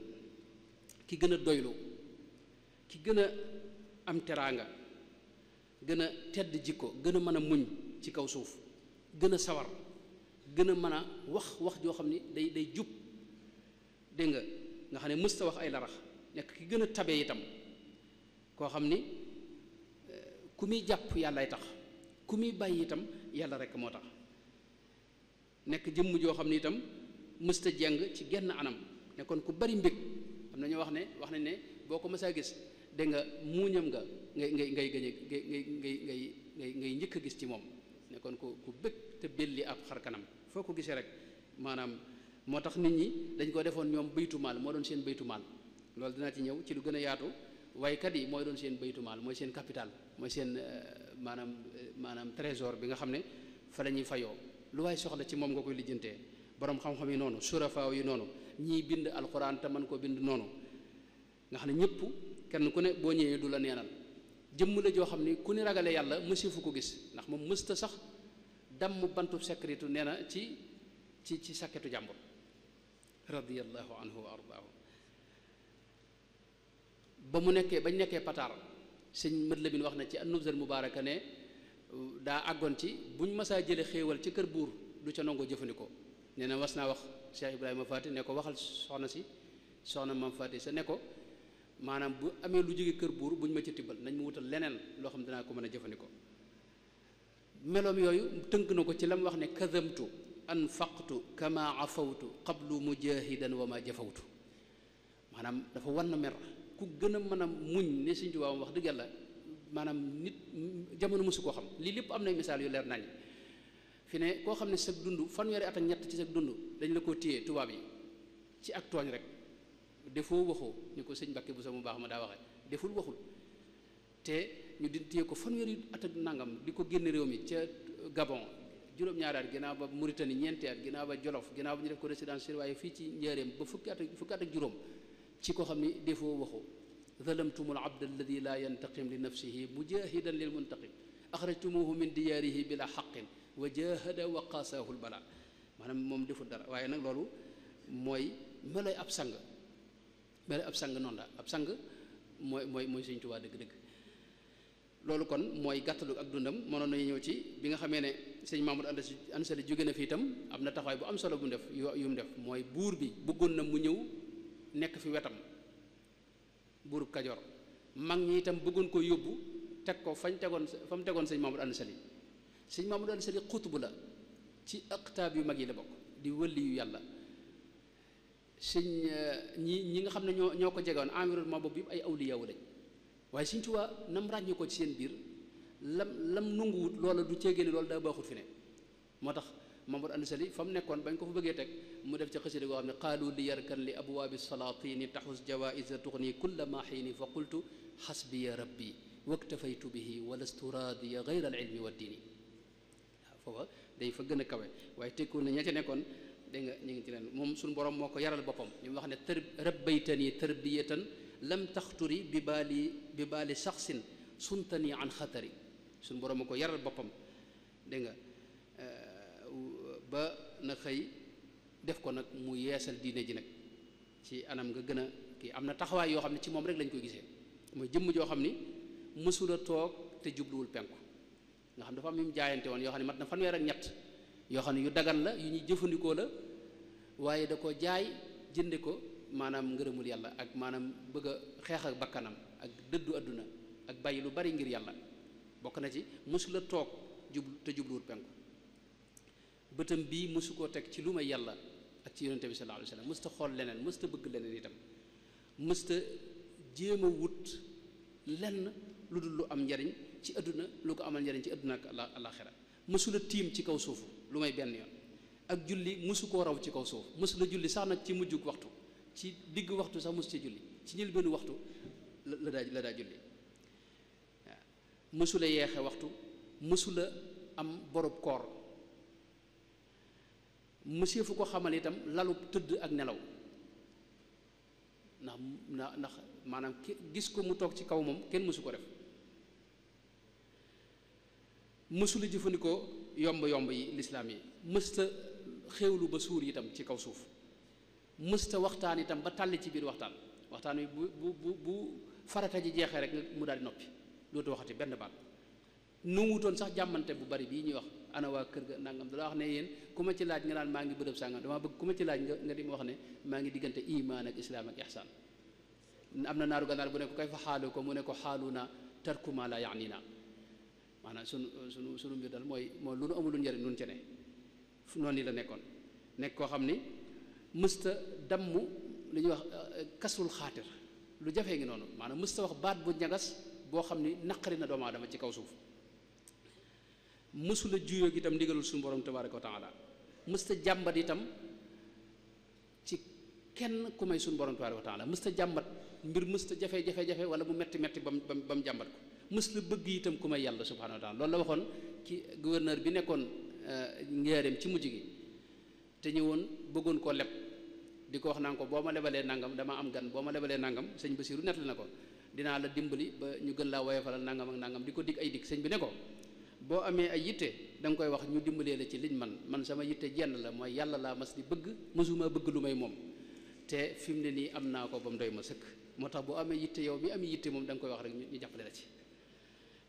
Speaker 2: ki gën a doylu ki gën a am teraanga gën a tedd jikko gën a mën a muñ ci kaw suuf gën a sawar gën a mën a wax joo xam ni day jub dégg nga xam ne mësta wax ay larax nekk ki gën a tabe itam koo xam ni ku muy jàpp yàllaay tax ku muy bàyyi itam yàlla rekk moo tax nekk jëmm joo xam ni itam mësta jeng ci genn anam nekkoon ku bari mbég am na ñoo wax nañ ne boo ko mësaa gis dégg nga muuñam nga ngay njëkk a gis ci moom nekkoon ku bëgg te belli ab xar kanam foo ko gisee rek maanaam moo tax nit ñi dañ ko defoon ñoom baytumaal moo doon seen baytumaal loolu dinaa ci ñëw ci lu gën a yaatu waykat yi mooy doon seen baytumaal mooy seen capital mooy seen maanaam trésor bi nga xam ne fa la ñuy fayoo lu waay soxla ci moom nga koy lijjantee borom xam-xam yi noonu surafaaw yi noonu ñii bind alxuraan te mën koo bind noonu nga xam ne ñëpp kenn ku ne boo ñëwee du la neenal jëmm la joo xam ni ku ni ragale yàlla mësi fu ko gis ndax moom mësta sax damm bantu sekritu nee na ci sakketu jàmbur radiyallahu anhu wa ardaahu bañ nekkee pataar sëñ mët la bin wax na ci an-nubzal mubaaraka ne daa àggoon ci buñ masaa jële xéewal ci kër buur du ca nangoo jëfandikoo nee na was naa wax Cheikh Ibrahima Fati ne ko waxal soxna Maam Fati sa ne ko maanaam bu amee lu jóge kër buur buñ ma ca tibbal nañ ma wutal leneen loo xam dinaa ko mën a jëfandikoo meloom yooyu tënk na ko ci la mu wax ne kadamtu anfaqtu kama afawtu qablu mujahidan wa ma jafawtu maanaam dafa wan na mer ku gën a mën a muñ ne Sëñ Tuubaa wax dëgg yàlla maanaam nit jamono mosu koo xam lii lépp am na misaal yu leer nañ fi ne koo xam ne sag dund fanweeri at ak ñett ci sag dund dañ la ko téye tubaab yi ci ak tooñ rek defoo waxoo ni ko sëñ Mbàkke bu sa mu baax ma daa waxee deful waxul te ñu di téye ko fanweeri at ak nangam di ko génn réew mi ca Gabon juróom-ñaari at ginnaaw ba Mauritanie ñeenti at ginnaaw ba Jolof ginnaaw ba ñu def ko résidence surveillée fii ci Njaaréem ba fukki at ak juróom ci ko xam ni defoo waxoo zalamtumul abd alladi la yantaqim li nafsihi mujahidan lil muntaqim axrajtumuhu min diyaarihi bila xaqin wa jahada wa qaasahu lbala maanaam moom deful dara waaye nag loolu mooy meloy ab sang noonu la ab sang mooy Sëñ Tuubaa dëgg-dëgg loolu kon mooy gàttalu ak dundam mënoon nañu ñëw ci bi nga xamee ne sëñ Mamadou Anta Sali jóge na fi itam am na taxawaay bu am solo bu mu def yu mu def mooy buur bi bëggoon na mu ñëw nekk fi wetam buurub Kajoor mag ñi itam bëggoon ko yóbbu teg ko fa mu tegoon sëñ Mamadou Anta Sali sëñ Mamadou Anta Sali xutbu la ci aqtaab yu mag yi la bokk di wëlli yu yàlla sëñ ñi nga xam ne ñoo ko jegoon environnement boobu yëpp ay awliyaawu lañ waaye Sëñ Tuubaa nam ràññee ko ci seen biir lam nunguwut loola du ceegee ni loolu daa baaxut fi ne moo tax Mamadou Anta Sali fa mu nekkoon bañ ko fa bëggee teg mu def ci xasida goo xam ne qaalu li yarkan li abwaabi salaatini taxus jawaïsa tuxni kulla ma xiini fa qultu xasbiya rabbi waktafaytu bihi walastu raadiya gayra al ilmi wa diini waaw foofa day fa gën a kawe waaye tekku na ña ca nekkoon dégg nga ñu ngi ci leen moom suñu borom moo ko yaral boppam li mu wax ne rabbaytani tarbiyatan lam taxturi bi baali saxsin suntani an xatari suñu borom moo ko yaral boppam dégg nga ba na xëy def ko nag mu yeesal diine ji nag ci anam nga gën a kii am na taxawaay yoo xam ne ci moom rek lañ koy gisee mooy jëmm joo xam ni mësula toog te jubluwul penku nga xam dafa am yu mu jaayante woon yoo xam ne mat na fanweer ak ñett yoo xam ne yu dagan la yu ñuy jëfandikoo la waaye da ko jaay jënde ko maanaam ngërëmul yàlla ak maanaam bëgg a xeex ak bakkanam ak dëddu àdduna ak bàyyi lu bari ngir yàlla bokk na ci mësula toog te jubluwul penku bëtam bii mësu koo teg ci lu may yàlla ak ci yonente bi sallallahu alayhi wa sallam mësta xool leneen mësta bëgg leneen itam mësta jéem a wut lenn lu dul lu am njariñ ci àdduna lu ko amal njariñ ci àdduna ak alaxira mësula tiim ci kaw suufu lu may benn yoon ak julli mësu koo raw ci kaw suuf mësula julli sax nag ci mujjug waxtu ci digg waxtu sax mësu ci julli ci njëlbeenu waxtu la daa julli waaw mësula yeexe waxtu mësula am borob koor monsieur fu ko xamal itam lalu tëdd ak nelaw ndax maanaam gis ko mu toog ci kaw moom kenn mësu ko def mësula jëfandikoo yomb yi lislaam yi mësta xéewlu ba suur itam ci kaw suuf mësta waxtaan itam ba tàlli ci biir waxtaan wi bu farata ji jeexee rek mu daal di noppi dootu waxati benn baat nu wutoon sax jàmmante bu bari bii ñuy wax ana waa kër ga nangam da la wax ne yéen ku ma ci laaj nga naan maa ngi bërëb sàngam dama bëgg ku ma ci laaj nga di ma wax ne maa ngi diggante iman ak islaam ak ihsaan am na naaru gànnaar bu ne ko kay fa xaalu ko mu ne ko xaalu na tarkuma la yaani na maanaam sunu mbir dal mooy lu nu amul lu njëriñ nun ci ne noonu ni la nekk koo xam ni mësta damm li ñuy wax kasrul xaatir lu jafee ngi noonu maanaam mësta wax baat bu ñagas boo xam ni naqari na doomu aadama ci kaw suuf mësula juyoo gi itam ndigalul suñu borom tabaraka wa taala mësta jàmbat itam ci kenn ku may suñu borom tabaraka wa taala mësta jàmbat mbir mësta jafe-jafe wala mu metti ba mu jàmbat ko mësta bëgg itam ku may yàlla subhanahu wa taala loolu la waxoon ci gouverneur bi nekkoon Njaaréem ci mujj gi te ñëwoon bëggoon koo leb di ko wax naan ko boo ma lebalee nangam dama am gan boo ma lebalee nangam sëñ Basiru nettali na ko dinaa la dimbali ba ñu gën laa woyofalal nangam ak nangam di ko dig ay dig sëñ bi ne ko boo amee ay yitte da nga koy wax ñu dimbalee la ci liñ man sama yitte jenn la mooy yàlla laa mas di bëgg mësuma bëgg lu may moom te fi mu ne nii am naa ko ba mu doy ma sëkk moo tax boo amee yitte yow mi am yitte moom da nga koy wax rek ñu jàppale la ci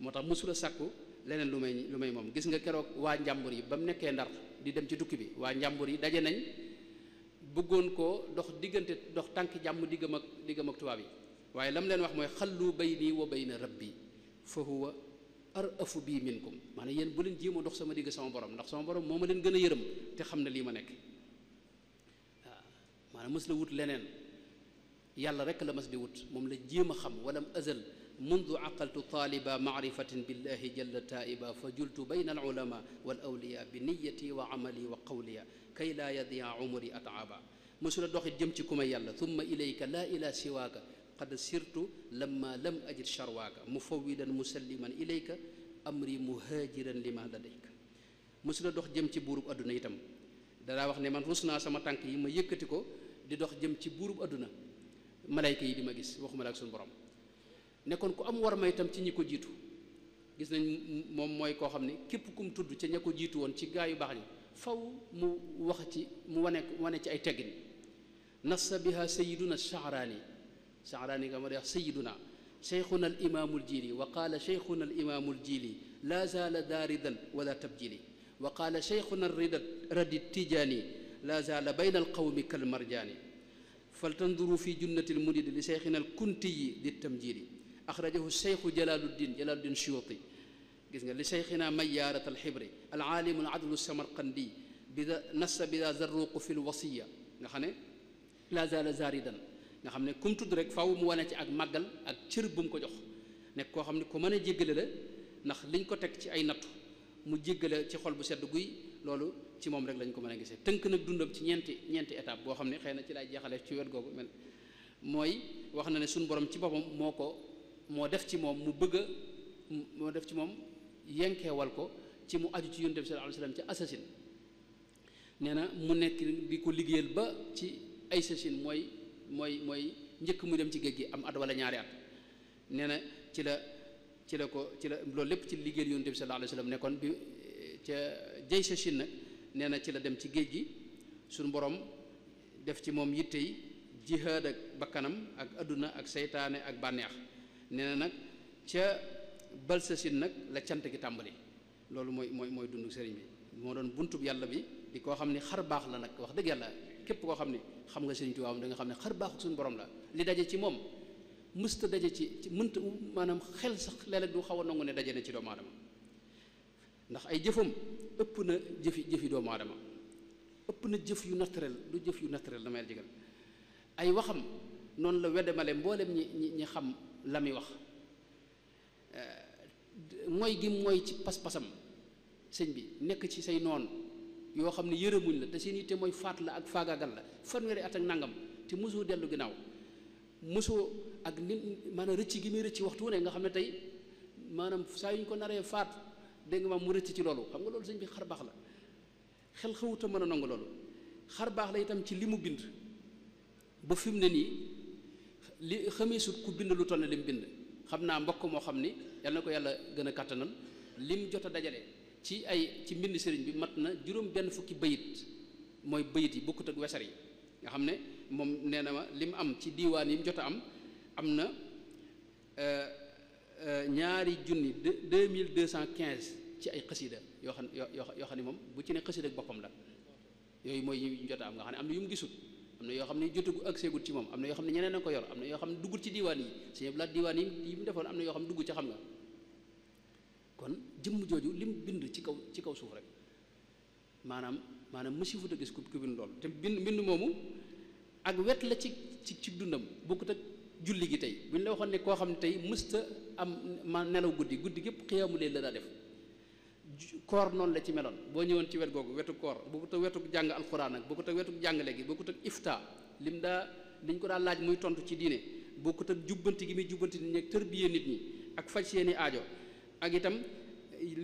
Speaker 2: moo tax mësula sàkku leneen lu may moom gis nga keroog waa njàmbur yi ba mu nekkee Ndar di dem ci tukki bi waa njàmbur yi daje nañ bëggoon koo dox tànk jàmm diggam ak tubaab yi waaye lam leen wax mooy xallu bayni wa bayna rabbi fa huwa arafu bii minkum maanaam yéen bu leen jéem a dox sama digg sama borom ndax sama borom moo ma leen gën a yërëm te xam ne lii ma nekk waaw maanaam mës la wut leneen yàlla rek la mas di wut moom la jéem a xam walam azal mundu aqaltu taaliba maarifatin billahi jalla taiba fa jultu bayna al ulama wal awliya bi niyati wa amali wa qawliya kay laa yadia umri ataaba mësula doxit jëm ci ku may yàlla thumma ilayka laa ila siwaaka qad sirtu lamma lam ajid charwaaka mufawidan musalliman ilayka amri muhaajiran lima ladayka mësula dox jëm ci buurub adduna itam danaa wax ne man rus naa sama tànk yi ma yëkkati ko di dox jëm ci buurub adduna malayka yi di ma gis waxuma la ak suñu borom nekkoon ku am war ma itam ci ñi ko jiitu gis nañ moom mooy koo xam ne képp kum tudd ca ña ko jiitu woon ci gaa yu baax ñi faw mu wax ci mu wane ci ay teggin nassa biha sayiduna Sha'rani nga ma day wax sayiduna cheikhuna al imaamul jili wa qaala cheikhuna al imaamul jili la zaala daaridan wala tabjili wa qaala cheikhuna radi tijaani la zaala bayna al qawmi kal marjaani faltanduru fi junnati al mudid li cheikhina al kuntiyi di tamjili axrajahu cheikhu jalaaluddin suyuti gis nga li cheikhina mayyaarat al xibri al aalimu al adlu samarqandi bida nassa bida zarruqu fi l wasiya nga xam ne la zaala zaaridan nga xam ne kum tudd rek faw mu wane ci ak màggal ak cër bu mu ko jox nekk koo xam ne ku mën a jéggale la ndax liñ ko teg ci ay nattu mu jéggale ci xol bu sedd guy loolu ci moom rek lañ ko mën a gisee tënk nag dundam ci ñeenti étape boo xam ne xëy na ci lay jeexale ci wet googu mel mooy wax na ne suñu borom ci boppam moo def ci moom mu bëgg a moo def ci moom yenkeewal ko ci mu aju ci yonent bi sallallahu alayhi wasallam ci assasine nee na mu nekk di ko liggéeyal ba ci ay assasine mooy njëkk mu dem ci géej gi am at wala ñaari at nee na ci la loolu lépp ci liggéeyal yonent bi sallallahu alayhi wasallam nekkoon bi ca jay assasine nag nee na ci la dem ci géej gi suñu borom def ci moom yitte yi jihaad ak bakkanam ak adduna ak seytaane ak bànneex nee na nag ca balsasin nag la cant gi tàmbali loolu mooy dundu sëriñ bi moo doon buntub yàlla bi di koo xam ne xar baax la nag wax dëgg yàlla képp koo xam ne xam nga sëriñ Tuubaa da nga xam ne xar baaxu suñu borom la li daje ci moom mësta daje ci mënta maanaam xel sax léeg-léeg du xaw a nangu ne daje na ci doomu aadama ndax ay jëfam ëpp na jëfi doomu aadama ëpp na jëf yu naturel du jëf yu naturel damay jigal ay waxam noonu la weddemale mboolem ñi xam la muy wax mooy gi mooy ci pas-pasam sëñ bi nekk ci say noon yoo xam ne yërëmuñ la te seen yitte mooy faat la ak faagaagal la fanweeri at ak nangam te mosoo dellu ginnaaw mosoo ak ni maanaam rëcc gi muy rëcc waxtu ne nga xam ne tey maanaam saa yu ñu ko naree faat dégg nga maam mu rëcc ci loolu xam nga loolu sëñ bi xar baax la xel xawuta mën a nangu loolu xar baax la itam ci li mu bind ba fi mu ne nii li xamee sut ku bind lu toll ne li mu bind xam naa mbokk moo xam ni yal na ko yàlla gën a kàttanal lim jot a dajale ci mbind sëriñ bi mat na juróom benn fukki bayit mooy bayit yi bokkut ak wesar yi nga xam ne moom nee na ma li mu am ci diiwaan yi mu jot a am na 2215 ci ay xasida yoo xam ne moom bu ci ne xasida ak boppam la yooyu mooy yi jot a am nga xam ne am na yu mu gisut am na yoo xam ne jotagu ak seegut ci moom am na yoo xam ne ñeneen a ko yor am na yoo xam ne duggul ci diiwaan yi sëñ Blaat diiwaan yi mu defoon am na yoo xam ne dugg ci xam nga kon jëmm jooju lim bind ci kaw suuf rek maanaam mësifut a gis ku bind loolu te bind moomu ak wet la ci dundam bokkut ak julli gi tey bu ñu la waxoon ne koo xam ne tey mësta am ma nelaw guddi gépp xiyaamu leen la daa def koor noonu la ci meloon boo ñëwoon ci wet googu wetu koor bokkut ak wetu jàng alxuraan ak bokkut ak wetu jàngale gi bokkut ak ifta liñ ko daa laaj muy tontu ci diine bokkut ak jubbanti gi muy jubbanti nit ñi ak tërbiyee nit ñi ak faj seeni aajo ak itam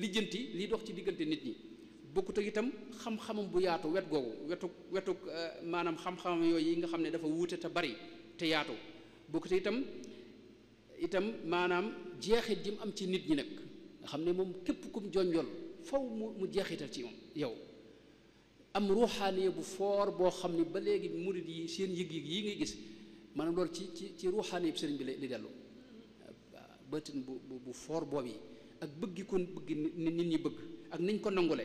Speaker 2: lijjanti liy dox ci diggante nit ñi bokkut ak itam xam-xamam bu yaatu wet googu wetu maanaam xam-xamam yooyu yi nga xam ne dafa wuute te bari te yaatu bokkut itam maanaam jeexit ji mu am ci nit ñi nag nga xam ne moom képp kum jonjol faw mu jeexital ci moom yow am ruuxaaniya bu foor boo xam ne ba léegi murid yi seen yëg-yëg yi ngay gis maanaam loolu ci ruuxaaniya bi sëriñ bi li dellu bëtin bu foor boobu yi ak bëgg ko bëgg nit ñi bëgg ak niñ ko nangule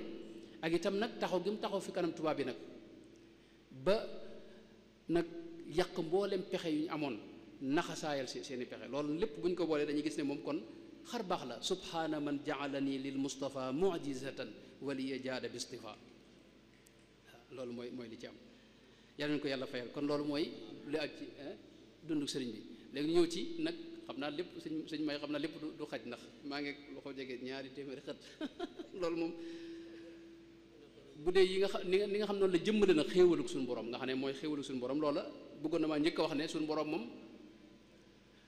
Speaker 2: ak itam nag taxaw gi mu taxaw fi kanam tubaab bi nag ba nag yàq mboolem pexe yu ñu amoon naxasaayal seeni pexe loolu lépp bu ñu ko boolee dañuy gis ne moom kon xar baax la subhaana man jaalani lil mustafa mujizatan waliya jaada bi istifa loolu mooy li ci am yàlla nañu ko yàlla fayal kon loolu mooy li ak ci dundu sëriñ bi léegi ñëw ci nag xam naa lépp sëñ may xam naa lépp du xaj ndax maa ngi loxo jege 2 téeméeri xët loolu moom bu dee yi nga xam ni nga xam noonu la jëmmale na xéewaluk suñu borom nga xam ne mooy xéewaluk suñu borom loola bëggoon na maa njëkk a wax ne suñu borom moom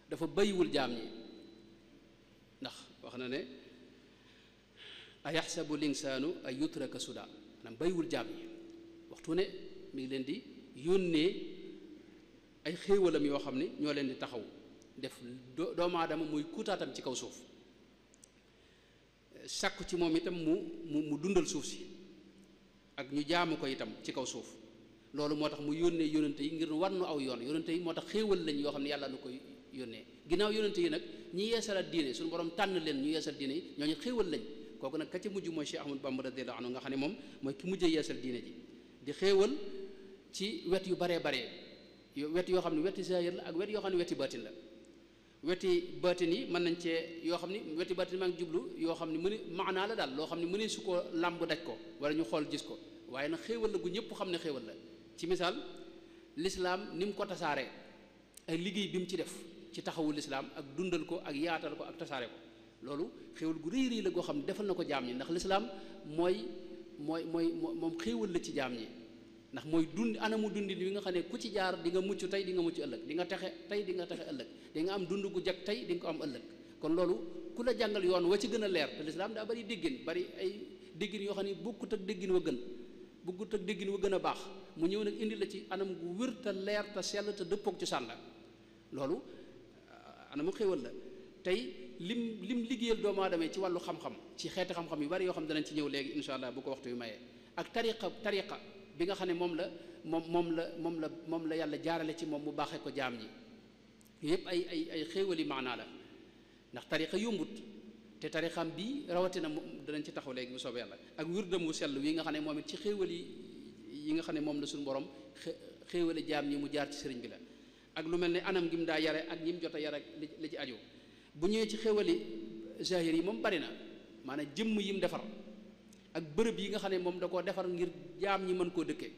Speaker 2: dafa bàyyiwul jaam ñi ndax wax na ne ayaxsabu linsaanu ay yutraka suda maanaam bàyyiwul jaam ñi waxtu ne mi ngi leen di yónnee ay xéewalam yoo xam ne ñoo leen di taxaw def doomu aadama muy kuutaatam ci kaw suuf sàkku ci moom itam mu dundal suuf si ak ñu jaamu ko itam ci kaw suuf loolu moo tax mu yónnee yónnante yi ngir war nu aw yoon yónnante yi moo tax xéewal lañ yoo xam ne yàlla nu koy yónnee ginnaaw yónnante yi nag ñi yeesalaat diine suñu borom tànn leen ñu yeesal diine yi ñooñu xéewal lañ kooku nag ka ca mujj mooy Cheikh Ahmadou Bamba radiyallahu anhu nga xam ne moom mooy ki mujjee yeesal diine ji di xéewal ci wet yu baree baree wet yoo xam ne weti zahir la ak wet yoo xam ne weti baatin la weti baatin yi mën nañ cee yoo xam ne weti baatin maa ngi jublu yoo xam ne mëni maanaa la daal loo xam ne mënee su ko làmb daj ko wala ñu xool gis ko waaye nag xéewal la gu ñëpp xam ne xéewal la ci misaal lislaam ni mu ko tasaaree ay liggéey bi mu ci def ci taxawu lislaam ak dundal ko ak yaatal ko ak tasaare ko loolu xéewal gu rëy rëy la goo xam ne defal na ko jaam ñi ndax lislaam moom xéewal la ci jaam ñi ndax mooy dund anamu dundin wi nga xam ne ku ci jaar di nga mucc tey di nga mucc ëllëg di nga texe tey di nga texe ëllëg di nga am dund gu jag tey di nga ko am ëllëg kon loolu ku la jàngal yoon wa ci gën a leer te lislaam daa bari déggin bari ay déggin yoo xam ne bokkut ak déggin wa gën bokkut ak déggin wa gën a baax mu ñëw nag indi la ci anam gu wér te leer te sell te dëppook ci sànn loolu anamu xéewal la tey lim liggéeyal doomu aadama ci wàllu xam-xam ci xeeti xam-xam yu bari yoo xam danañ ci ñëw léegi insha allah bu ko waxtu yu mayee ak tariqa bi nga xam ne moom la yàlla jaarale ci moom mu baaxee ko jaam ñi yëpp ay xéewali maanaa la ndax tariqa yombut te tariqam bii rawatina danañ ci taxaw léegi bu soobee yàlla ak wirdam wu sell wi nga xam ne moom it ci xéewali yi nga xam ne moom la suñu borom xéewali jaam ñi mu jaar ci sëriñ bi la ak lu mel ne anam gi mu daa yare ak ñi mu jot a yare ak li ci aju bu ñëwee ci xéewali zahir yi moom bari na maanaam jëmm yi mu defar ak bërëb yi nga xam ne moom da koo defar ngir jaam ñi mën koo dëkke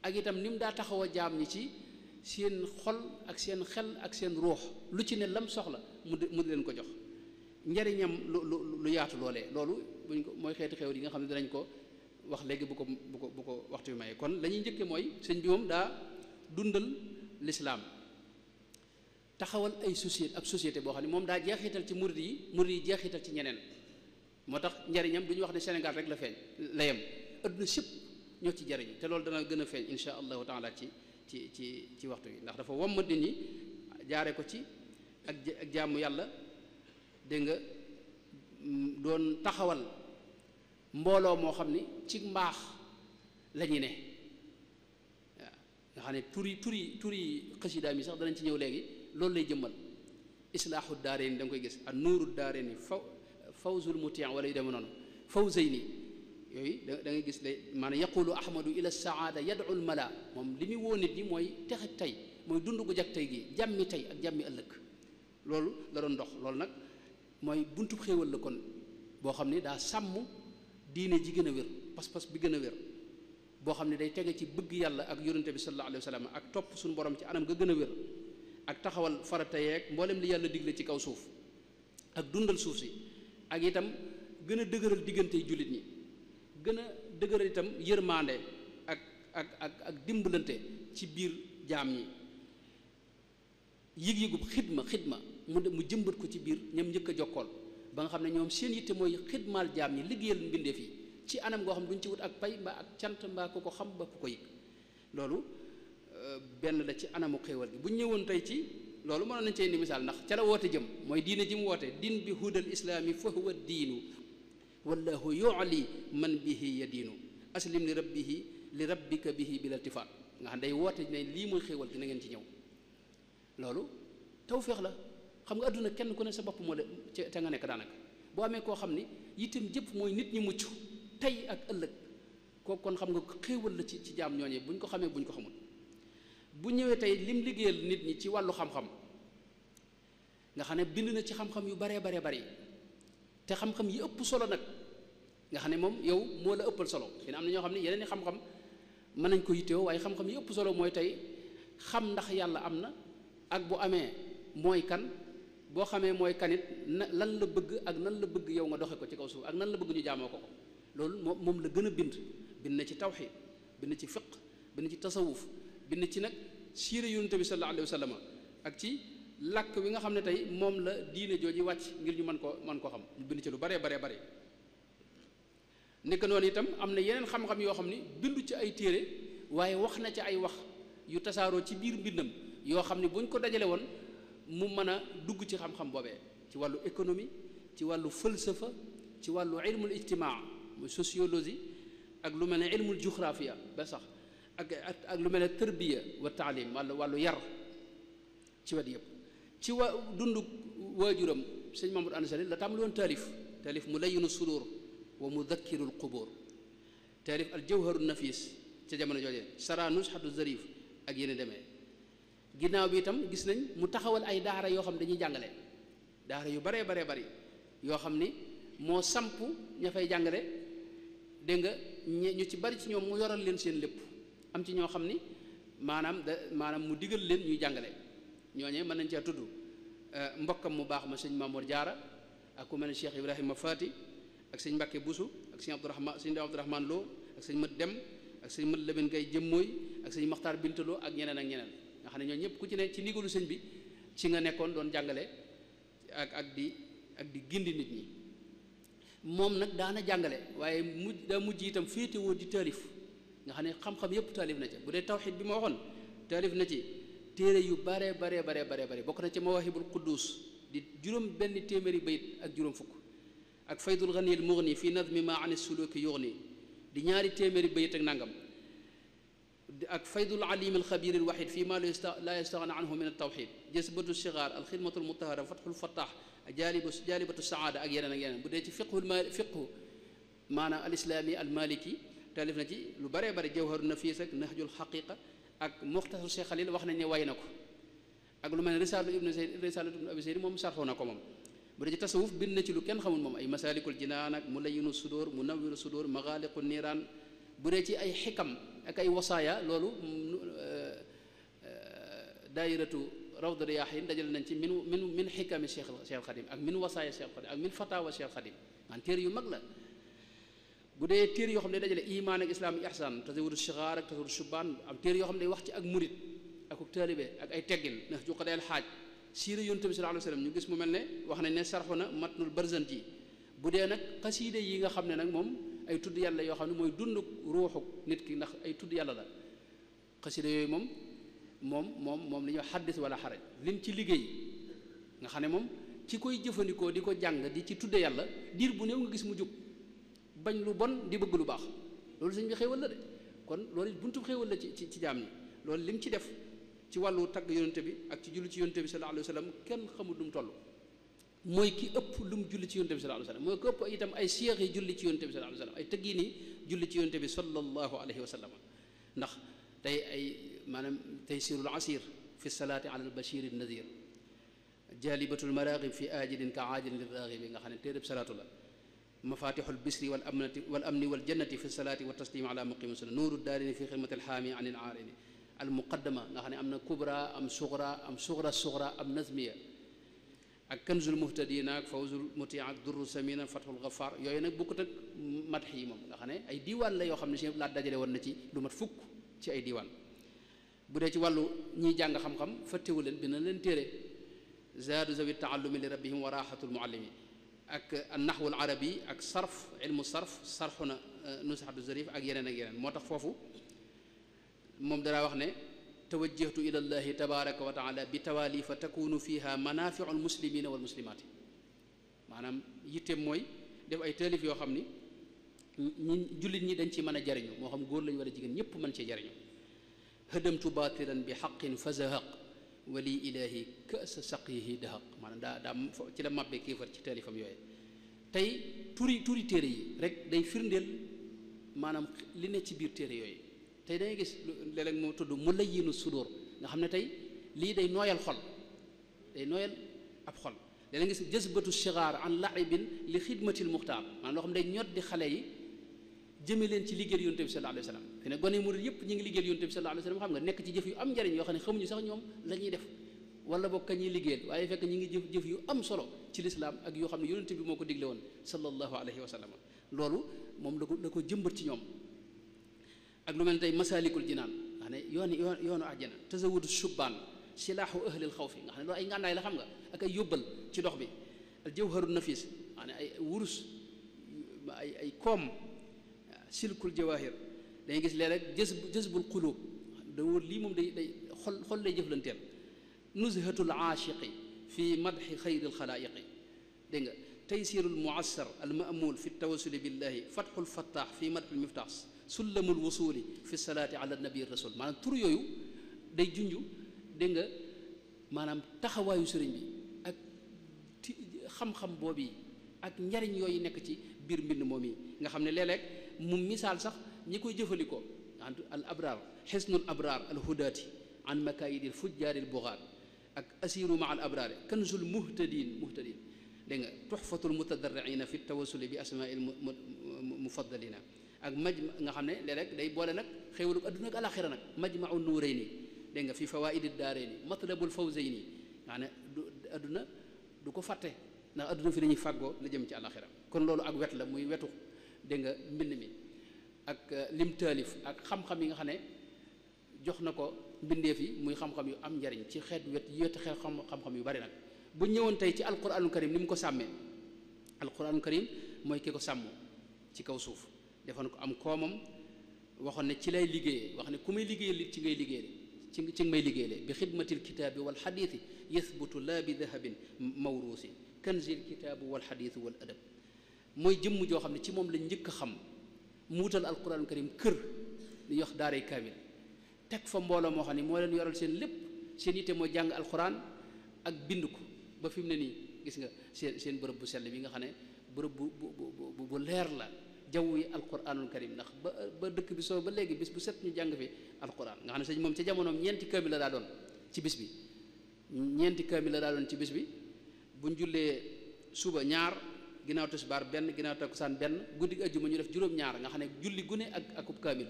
Speaker 2: ak itam ni mu daa taxaw a jaam ñi ci seen xol ak seen xel ak seen ruux lu ci ne lam soxla mu di leen ko jox njariñam lu yaatu loolee loolu buñ ko mooy xeeti xéewal yi nga xam ne dinañ ko wax léegi bu ko waxtu bi mayee kon la ñuy njëkke mooy sëñ bi moom daa dundal lislaam taxawal ay société boo xam ne moom daa jeexital ci murid yi jeexital ci ñeneen moo tax njariñam du ñu wax ne Sénégal rek la feeñ la yem adduna sépp ñoo ci jariñ te loolu dana gën a feeñ insha allahu taala ci waxtu yi ndax dafa wommat nit ñi jaare ko ci ak jaamu yàlla dégg nga doon taxawal mbooloo moo xam ni ci mbaax la ñu ne waaw nga xam ne turi xasidaa mi sax danañ ci ñëw léegi loolu lay jëmmal islaahu daarayni da nga koy gis ak nuuru daarayni fawzul muti' wala yu deme noonu fawzayni yooyu da ngay gis day maanaam yaqulu ahmadu ila saada yad'u al mala moom li muy woo nit ñi mooy texe tey mooy dund gu jag tey gi jàmmi tey ak jàmmi ëllëg loolu la doon dox loolu nag mooy buntu xéewal la kon boo xam ne daa sàmm diine ji gën a wér pas-pas bi gën a wér boo xam ne day tege ci bëgg yàlla ak yonente bi sallallahu alayhi wa sallam ak topp suñu borom ci anam ga gën a wér ak taxawal farata yeeg mboolem li yàlla digle ci kaw suuf ak dundal suuf si ak itam gën a dëgëral diggante jullit ñi gën a dëgëral itam yërmande ak dimbalante ci biir jaam ñi yëg-yëgub xidma mu jëmbat ko ci biir ñoom njëkk a jokkool ba nga xam ne ñoom seen yitte mooy xidmaal jaam ñi liggéeyal mbindeef yi ci anam goo xam ne duñ ci wut ak pay mbaa ak cant mbaa ku ko xam ba ku ko yëg loolu benn la ci anamu xéewal gi bu ñu ñëwoon tey ci loolu mënoon nañ cee indi misaal ndax ca la woote jëm mooy diine ji mu woote din bi hudal islaami fa huwa diinu wallahu yu'li man bihi yadiinu aslim li rabbika bihi bil iltifaat nga xam day woote ne lii mooy xéewal gi na ngeen ci ñëw loolu tawféex la xam nga adduna kenn ku ne sa bopp moo de te nga nekk daanaka boo amee koo xam ni itam jëpp mooy nit ñi mucc tey ak ëllëg kooku kon xam nga xéewal la ci jaam ñooñee buñ ko xamee buñ ko xamul bu ñëwee tey lim liggéeyal nit ñi ci wàllu xam-xam nga xam ne bind na ci xam-xam yu baree bari te xam-xam yi ëpp solo nag nga xam ne moom yow moo la ëppal solo dina am na ñoo xam ne yeneen i xam-xam mën nañ ko yittewoo waaye xam-xam yi ëpp solo mooy tey xam ndax yàlla am na ak bu amee mooy kan boo xamee mooy kanit lan la bëgg ak nan la bëgg yow nga doxe ko ci kaw suuf ak nan la bëgg ñu jaamoo ko loolu moom la gën a bind na ci tawxiid bind ci fiq bind ci tasawuf bind ci nag siira yonent bi sallallahu alayhi wa sallam ak ci làkk wi nga xam ne tey moom la diine jooji wàcc ngir ñu mën ko xam ñu bind ci lu baree bari nekk noonu itam am na yeneen xam-xam yoo xam ni bindu ci ay téere waaye wax na ci ay wax yu tasaaroo ci biir mbindam yoo xam ni buñ ko dajale woon mu mën a dugg ci xam-xam boobee ci wàllu économie ci wàllu falsafa ci wàllu ilmul ijtimaa muy sociologie ak lu mel ne ilmul juxrafia ba sax ak lu mel ne tërbiya wa taalim wàllu yar ci wet yëpp ci dundu waajuram sëñ Mamadou Anta Sali la tàmbali woon taalif Mulayyinu Sudur wa Mudakkirul Qubur taalif al Jawharu Nafis ca jamono jooje Sara Nushatu Zarif ak yéen demee ginnaaw bi itam gis nañ mu taxawal ay daara yoo xam ne dañuy jàngale daara yu baree bari yoo xam ni moo samp ña fay jàngale dégg nga ñu ci bari ci ñoom mu yoral leen seen lépp am ci ñoo xam ni maanaam mu digal leen ñuy jàngale ñooñee mën nañ cee tudd mbokkam mu baax ma sëñ Mamour Diarra ak ku mel ne Cheikh Ibrahima Fati ak sëñ Mbacke Boussou ak sëñ Abdourahmane Lo ak sëñ Mat Dem ak sëñ Mat Lamine Gaye Jëmmooy ak sëñ Makhtar Bintaloo ak ñeneen nga xam ne ñoo ñëpp ku ci ne ci ndigalu sëñ bi ci nga nekkoon doon jàngale ak di gindi nit ñi moom nag daana jàngale waaye daa mujj itam féetewoo di taalif nga xam ne xam-xam yëpp taalif na ca bu dee tawxiid bi ma waxoon taalif na ci téere yu bare bokk na ci Mawaahibul Quddus di juróom benn téeméeri bayit ak juróom fukk ak Faydul Ghaniyil Mughni fi nadmi ma an suluki yughni di ñaari téeméeri bayit ak nangam ak Faydul Alim al Xabir al Wahid fii ma la yastaghna anhu min al tawxid Jasbatu Sigaar al Xidmatu al Mutahara Fathul Fattah Jaalibatu Saada ak yeneen bu dee ci fiqhu maanaam al islami al maliki taalif na ci lu baree bari Jawharu Nafis ak Nahjul Haqiqa ak Muxtasar Cheikh Khalil wax nañ ne way na ko ak lu mel ne Risaalatu ibnu Abi Zayd moom sarxoo na ko moom bu dee ci tasawuf bind na ci lu kenn xamul moom ay Masaalikul Jinaan ak Mulayyinu Sudur Munawwiru Sudur Magaaliqu Niiraan bu dee ci ay xikam ak ay wasaaya loolu daayiratu Rawdu Riyaahiin dajal nañ ci min xikami Cheikh Khadim ak min wasaaya Cheikh Khadim ak min fatawa Cheikh Khadim man téere yu mag la bu dee téere yoo xam ne dajale imaan ak islaam ak ihsaan tasawudu sigaar ak tasawudu shubaan am téere yoo xam ne wax ci ak murit ak taalibe ak ay teggin ndax ju ko deel xaaj siira yonent bi sallallahu alayhi wa sallam ñu gis mu mel ne wax nañ ne sarxu na matnul Barzanji bu dee nag xasiide yi nga xam ne nag moom ay tudd yàlla yoo xam ne mooy dund ruuxu nit ki ndax ay tudd yàlla la xasiide yooyu moom li ñuy wax xaddis wala xaraj lim ci liggéey nga xam ne moom ci koy jëfandikoo di ko jàng di ci tudde yàlla diir bu néew nga gis mu jóg bañ lu bon di bëgg lu baax loolu sëñ bi xéewal la de kon loolu buntu xéewal la ci jaam ñi loolu lim ci def ci wàllu tagg yonente bi ak ci julli ci yonente bi sallallahu alayhi wa sallam kenn xamul lu mu toll mooy ki ëpp lu mu julli ci yonente bi sallallahu alayhi wa sallam mooy ki ëpp itam ay seex yi julli ci yonente bi sallallahu alayhi wa sallam ay tëggi ni julli ci yonente bi sallallahu alayhi wa sallam ndax tey ay maanaam taysirul asir fi salaati ala al bashir an nadir jalibatul maraqib fi ajilin ka ajilin lirraxibi nga xam ne téereb salaatu la mafatixul bisri wal amni wal jannati fi salaati wa taslimi ala muqimi sunna nuuru daarini fi xidmati alxaami an il aarini al muqaddama nga xam ne am na kubra am sugra am nazmiya ak kanzul muhtadina ak fawzul muti ak durru samina fathul ghaffar yooyu nag bokkut ak madx yi moom nga xam ne ay diiwaan la yoo xam ne si laa dajale woon na ci lu mat fukk ci ay diiwaan bu dee ci wàllu ñiy jàng xam-xam fàttewu leen bi na leen téere zaadu zawi taallumi li rabbihim wa raxatul muallimi ak an-nahwu al-arabi ak ilmu sarf sarxu na Nuzhatu Zarif ak yeneen moo tax foofu moom danaa wax ne tawajjahtu ila llahi tabaraka wa taala bi tawaalifa takunu fiha manafiu almuslimina walmuslimaati maanaam yitteem mooy def ay taalif yoo xam ni jullit ñi dañ ci mën a jariñu moo xam góor lañu war a jigéen ñëpp mën cee jariñu hadamtu batilan bi xaqin fa zahaq wali ilahi kasa saqihi dahaq maanaam daa ci la màbbee kéefar ci taalifam yooyu tey turi téere yi rek day firndeel maanaam li ne ci biir téere yooyu tey dangay gis léeg-léeg moo tudd Mulayyinu Sudur nga xam ne tey lii day nooyal xol day nooyal ab xol. léeg-léeg nga gis jazbatu sigaar an laibin li xidmatil muxtaar maanaam loo xam ne day ñot di xale yi jëme leen ci liggéeyal yonent bi sallallahu alayhi wa sallam fi ne gone murid yëpp ñi ngi liggéeyal yonent bi sallallahu alayhi wa sallam xam nga nekk ci jëf yu am njariñ yoo xam ne xamuñu sax ñoom la ñuy def wala boog ka ñuy liggéeyal waaye fekk ñi ngi jëf yu am solo ci lislaam ak yoo xam ne yonent bi moo ko digle woon sallallahu alayhi wa sallam loolu moom la ko jëmbat ci ñoom ak lu mel ne tey masaalikul jinaan nga xam ne yoonu àjjana tazawudu shubbaan silaahu ahlil xawfi nga xam ne loolu ay ngànnaay la xam nga ak ay yóbbal ci dox bi al jawharu nafis nga xam ne ay wurus ay koom silkul jawahir dañuy gis léeg-léeg jazbul qulub da wóor lii moom day xol lay jëflanteel nuzhatul aashiqi fi madxi xayril xalaayiqi dégg nga taysirul muassar al maamul fi tawasuli billahi fatxul fattaax fi madxil miftaax sullamul wusuli fi salaati ala nabi rasul maanaam tur yooyu day junj dégg nga maanaam taxawaayu sëriñ bi ak xam-xam boobu ak njariñ yooyu nekk ci biir mbind moom yi nga xam ne léeg-léeg mu misaal sax ñi koy jëfandikoo al abraar xisnul abraar al hudaati an makaayidil fujjaaril bugaat ak asiru ma al abraari kanzul muhtadin dégg nga tuxfatul mutadarriina fi tawasuli bi asmail mufaddalina ak nga xam ne léeg-léeg day boole nag xéwalu adduna ak alaxira nag majmau nuurayni dégg nga fi fawaidi daarayni matlabul fawzayni nga xam ne adduna du ko fàtte ndax adduna fi lañuy fàggoo la jëm ci alaxira kon loolu ak wet la muy wetu dégg nga mbind mi ak lim taalif ak xam-xam yi nga xam ne jox na ko mbindeef yi muy xam-xam yu am njariñ ci xeet xeet xam-xam yu bari nag bu ñëwoon tey ci alquranul karim ni mu ko sàmmee alquranul karim mooy ki ko sàmm ci kaw suuf defoon ko am koomam waxoon ne ci lay liggéeyee wax ne ku may liggéeyal li ci ngay liggéeyale ci may liggéeyale bi xidmatil kitaabi wal xadiisi yathbutu laa bi dahabin mawruusi kanzil kitaabi wal xadiisi wal adab mooy jëmm joo xam ne ci moom lañ njëkk a xam mu wutal alquranul karim kër li yox daaray kaamil teg fa mbooloo moo xam ne moo leen yoral seen lépp seen yitte mooy jàng alquran ak bind ko ba fi mu ne nii gis nga seen bërëb bu sell bi nga xam ne bërëb bu leer la jaww yi alquranul karim ndax ba dëkk bi soo ba léegi bis bu set ñu jàng fi alquran nga xam ne sëñ moom ca jamonoom ñeenti kaamil la daa doon ci bis bi ñeenti kaamil la daa doon ci bis bi buñ jullee suba ñaar ginnaaw tisbaar benn ginnaaw takkusaan benn guddi gi ajjuma ñu def juróom-ñaar nga xam ne julli gune ak akub kaamil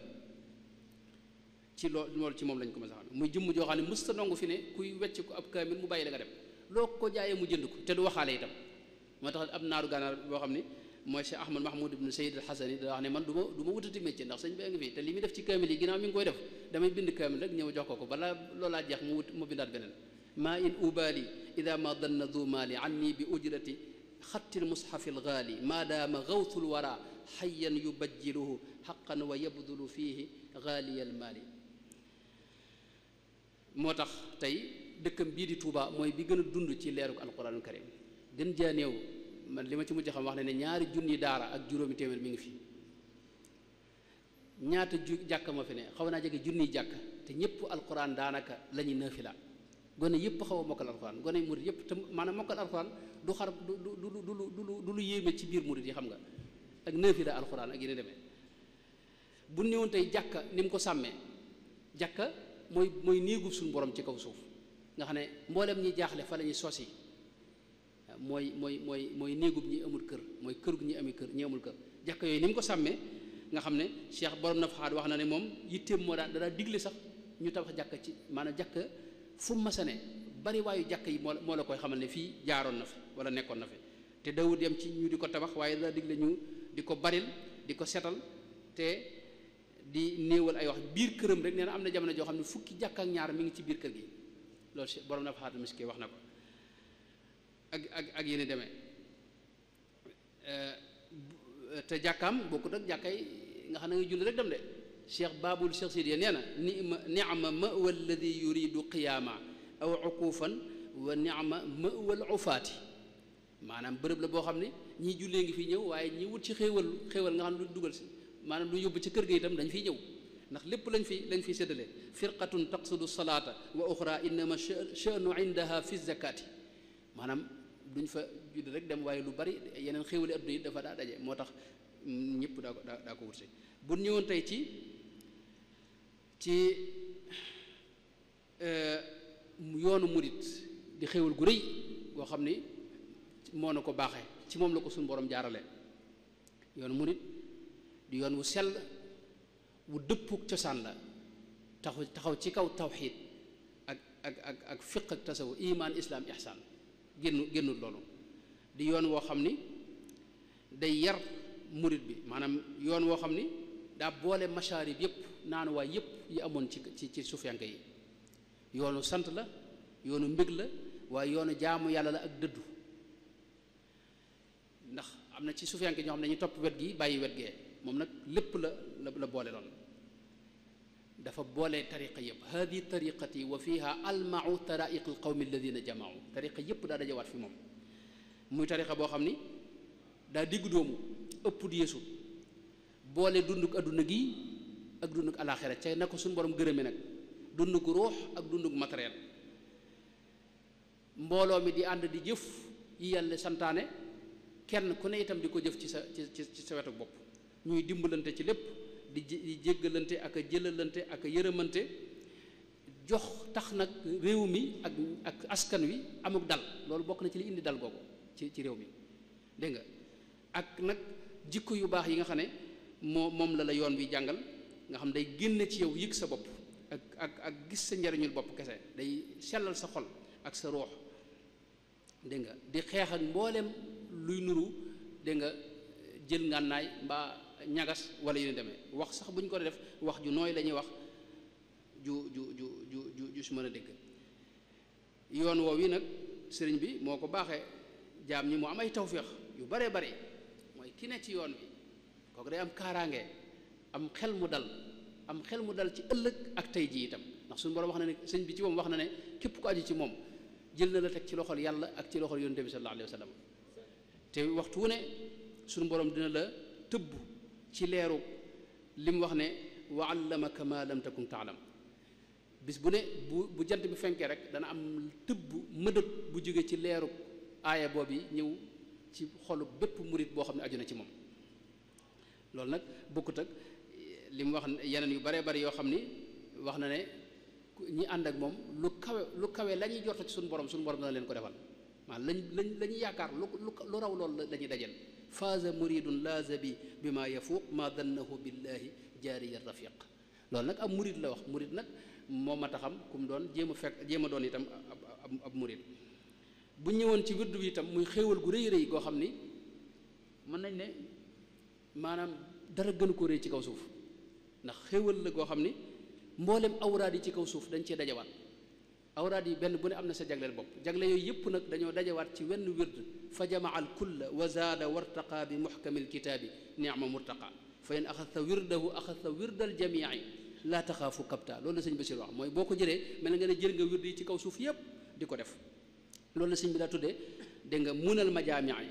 Speaker 2: ci loolu ci moom lañ ko mës a xam muy jëmm joo xam ne mësta nangu fi ne kuy wecc ko ab kaamil mu bàyyi la nga dem loo ko jaayee mu jënd ko te du waxaale itam moo tax ab naaru gànnaar boo xam ne mooy Cheikh Ahmad Mahmoud ibn Sayyid al-Hasani da wax ne man du ma wutati métier ndax sëñ bi ngi fii te li muy def ci kaamil yi ginnaaw mi ngi koy def damay bind kaamil rek ñëw jox ko balaa loolaa jeex mu bindaat beneen ma in ubali ida ma danna du maali anni bi ujrati xattil mushafil gaali maadaama gawtul wara xayyan yubajjiluhu xaqan wa yabdulu fiihi gaaliyal maali moo tax tey dëkkam bii di Touba mooy bi gën a dund ci leeruk alquranul karim gën jaa néew man li ma ci mujj xam wax ne ñaari junni daara ak juróomi téeméer mi ngi fi ñaata jàkka ma fi ne xaw naa jege junniy jàkka te ñëpp alquran daanaka la ñuy naafila gone yëpp xaw a mokkal alquran gone murid yëpp te maanaam mokkal alquran du xar du lu yéeme ci biir murid yi xam nga ak naafila alquran ak yéen demee bu ñëwoon tey jàkka ni mu ko sàmmee jàkka mooy néegub suñu borom ci kaw suuf nga xam ne mboolem ñi jaaxle fa la ñuy sosi mooy néegub ñi amul kër mooy kër gu ñi amee kër ñi amul kër jàkka yooyu ni mu ko sàmmee nga xam ne Cheikh borom na faxaat wax na ne moom yitteem moo daa digle sax ñu tabax jàkka ci maanaam jàkka fu mu masane bari waayu jàkka yi moo la koy xamal ne fii jaaroon na fi wala nekkoon na fi te dawut yem ci ñu di ko tabax waaye daa digle ñu di ko baril di ko setal te di néewal ay wax biir këram rek nee na am na jamono joo xam ne fukki jàkka ak ñaar mi ngi ci biir kër gi loolu borom na faxaat miski wax na ko ak yéen demee te jàkkaam bokkut ak jàkka yi nga xam ne nga julli rek dem de cheikh babul cheikh Sidiya nee na ni'ma mawa alladi yuridu qiyaama aw uquufan wa ni'ma mawa al ufaati maanaam bërëb la boo xam ne ñii jullee ngi fi ñëw waaye ñi wut ci xéewal nga xam ne du dugal si maanaam lu yóbbu ci kër ga itam dañ fiy ñëw ndax lépp lañ fi séddale firqatun taqsudu salaata wa uxra innama sha'nu indaha fi zakati maanaam duñ fa judd rek dem waaye lu bari yeneen xéewali adduna yi dafa daa daje moo tax ñëpp daa ko wutse bu ñëwoon tey ci yoonu murit di xéewal gu rëy goo xam ni moo na ko baaxee ci moom la ko suñu borom jaarale yoonu murit di yoon wu sell wu dëppuk cosaan la taxaw ci kaw tawxiid ak fiq ak tasawu imaan islaam ihsaan génnul loolu di yoon woo xam ni day yar murit bi maanaam yoon woo xam ni daa boole masharib yépp naanuwaay yépp yi amoon ci suufiyanke yi yoonu sant la yoonu mbég la waaye yoonu jaamu yàlla la ak dëddu ndax am na ci suufiyanke ñoo xam ne dañuy topp wet gi bàyyi wet gee moom nag lépp la boole loon dafa boole tariqa yëpp hadi tariqati wa fiha almau taraiq alqawmi alladina jamaau tariqa yëpp daa dajawaat fi moom muy tariqa boo xam ni daa diggu doomu ëpp di yeesu boole dunduk adduna gi ak dunduk alaxira ca na ko suñu borom gërëme nag dunduk ruux ak dunduk matériel mbooloo mi di ànd di jëf yi yàlla santaane kenn ku ne itam di ko jëf ci sa wetu bopp ñuy dimbalante ci lépp di jéggalante ak a jëlalante ak a yërëmante jox tax nag réew mi ak askan wi amuk dal loolu bokk na ci li indi dal googu ci réew mi dégg nga ak nag jikko yu baax yi nga xam ne moom la yoon wi jàngal nga xam day génne ci yow yëg sa bopp ak gis sa njariñul bopp kese day sellal sa xol ak sa ruux dégg nga di xeex ak mbooleem luy nuru dégg nga jël ngànnaay mbaa ñagas wala yu ne demee wax sax bu ñu ko def wax ju nooy la ñuy wax ju su mën a dégg yoon woow yi nag sëriñ bi moo ko baaxee jaam ñi mu am ay tawféex yu bare bare mooy ki ne ci yoon wi kooku day am kaaraange am xel mu dal ci ëllëg ak tey ji itam ndax suñu borom wax na ne sëñ bi ci moom wax na ne képp ko aju ci moom jël na la teg ci loxol yàlla ak ci loxol yonent bi sallallahu alayhi wa sallam te waxtu wu ne suñu borom dina la tëbb ci leeru li mu wax ne wa allamaka ma lam takun taalam bis bu ne bu jant bi fenkee rek dana am tëbb mëdët bu jóge ci leeru aaya boobu ñëw ci xolu bépp murit boo xam ne aju na ci moom loolu nag bokkut ak li mu wax yeneen yu baree bari yoo xam ni wax na ne ñi ànd ak moom lu kawe la ñuy jorta ci suñu borom dana leen ko defal maanaam la ñuy yaakaar lu raw loolu la ñuy dajal faaza muridun laaza bi ma yafuuq ma dannahu billahi jaariya rafiq loolu nag ab murid la wax murid nag moo mat a xam ku mu doon jéem a doon itam ab murid bu ñëwoon ci wirdu bi itam muy xéewal gu rëy rëy goo xam ni mën nañ ne maanaam dara gënu ko rëy ci kaw suuf ndax xéewal la goo xam ni mboolem awraad yi ci kaw suuf dañ cee dajawaat awraad yi benn bu ne am na sa jagleel bopp jagle yooyu yëpp nag dañoo dajawaat ci wenn wird fa jamaa al kulla wa zaada wartaqa bi muxkami lkitaabi nicma murtaqa fa in axadta wirdahu axadta wirdal jamii laa taxaafu kabta loolu la sëñ Basiir wax mooy boo ko jëlee mel nga ne jël nga wird yi ci kaw suuf yëpp di ko def loolu la sëñ bi daa tuddee dégg nga munal majaamii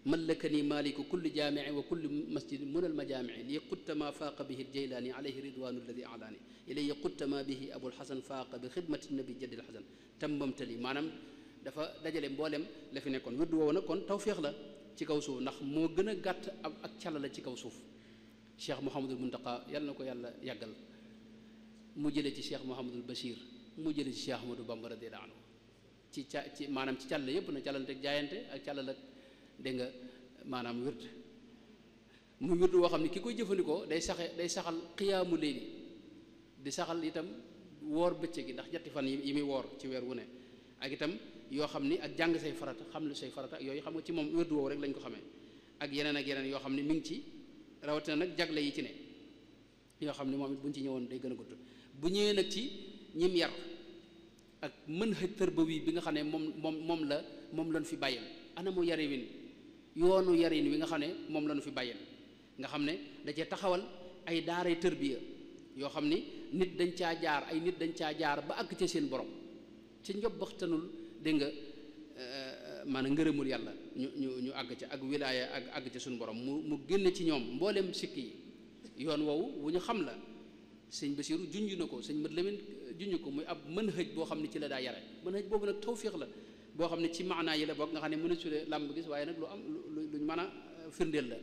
Speaker 2: mallakani maliku kulli jaamii wa kulli masjid munal majaamii li qutta ma faaqa bihi aljeylaani alayhi ridwanu alladi alaani ilay qutta ma bihi abulxasan faaqa bi xidmati nabi jaddil xasan tambamtali maanaam dafa dajale mboolem la fi nekkoon wirdu woowu nag kon tawféex la ci kaw suuf ndax moo gën a gàtt ak càlla la ci kaw suuf cheikh Mouhamadul Muntaqa yàlla na ko yàlla yàggal mu jëlee ci cheikh Mouhamadul Bachir mu jëlee ci cheikh Ahmadou Bamba radiyallahu anhu ci maanaam ci càll yëpp na càllante ak jaayante ak càllal ak dégg nga maanaam wird mu wird woo xam ne ki koy jëfandikoo day saxal xiyaamu léegi di saxal itam woor bëccëg gi ndax ñetti fan yi muy woor ci weer wu ne ak itam yoo xam ni ak jàng say farata xam lu say farata ak yooyu xam nga ci moom wird woowu rek lañ ko xamee ak yeneen yoo xam ne mi ngi ci rawatina nag jagle yi ci ne yoo xam ne moom it buñ ci ñëwoon day gën a gudd bu ñëwee nag ci ñim yar ak mën xëj tërbawi bi nga xam ne moom lañ fi bàyyil anamu yare win yoonu yarin wi nga xam ne moom lañu fi bàyyil nga xam ne da cee taxawal ay daaray tërbiya yoo xam ni nit dañ caa jaar ba àgg ca seen borom ci njobbaxtanul dégg nga maanaam ngërëmul yàlla ñu àgg ca ak wilaaya ak àgg ca suñu borom mu génne ci ñoom mboolem sikk yi yoon woowu wu ñu xam la sëñ Basiiru junj na ko sëñ Mat Lamin junj ko muy ab mën hëj boo xam ne ci la daa yare mën hëj boobu nag tawfiix la boo xam ne ci maanaa yi la bokk nga xam ne mën a sudee làmb gis waaye nag luñ mën a firndeel la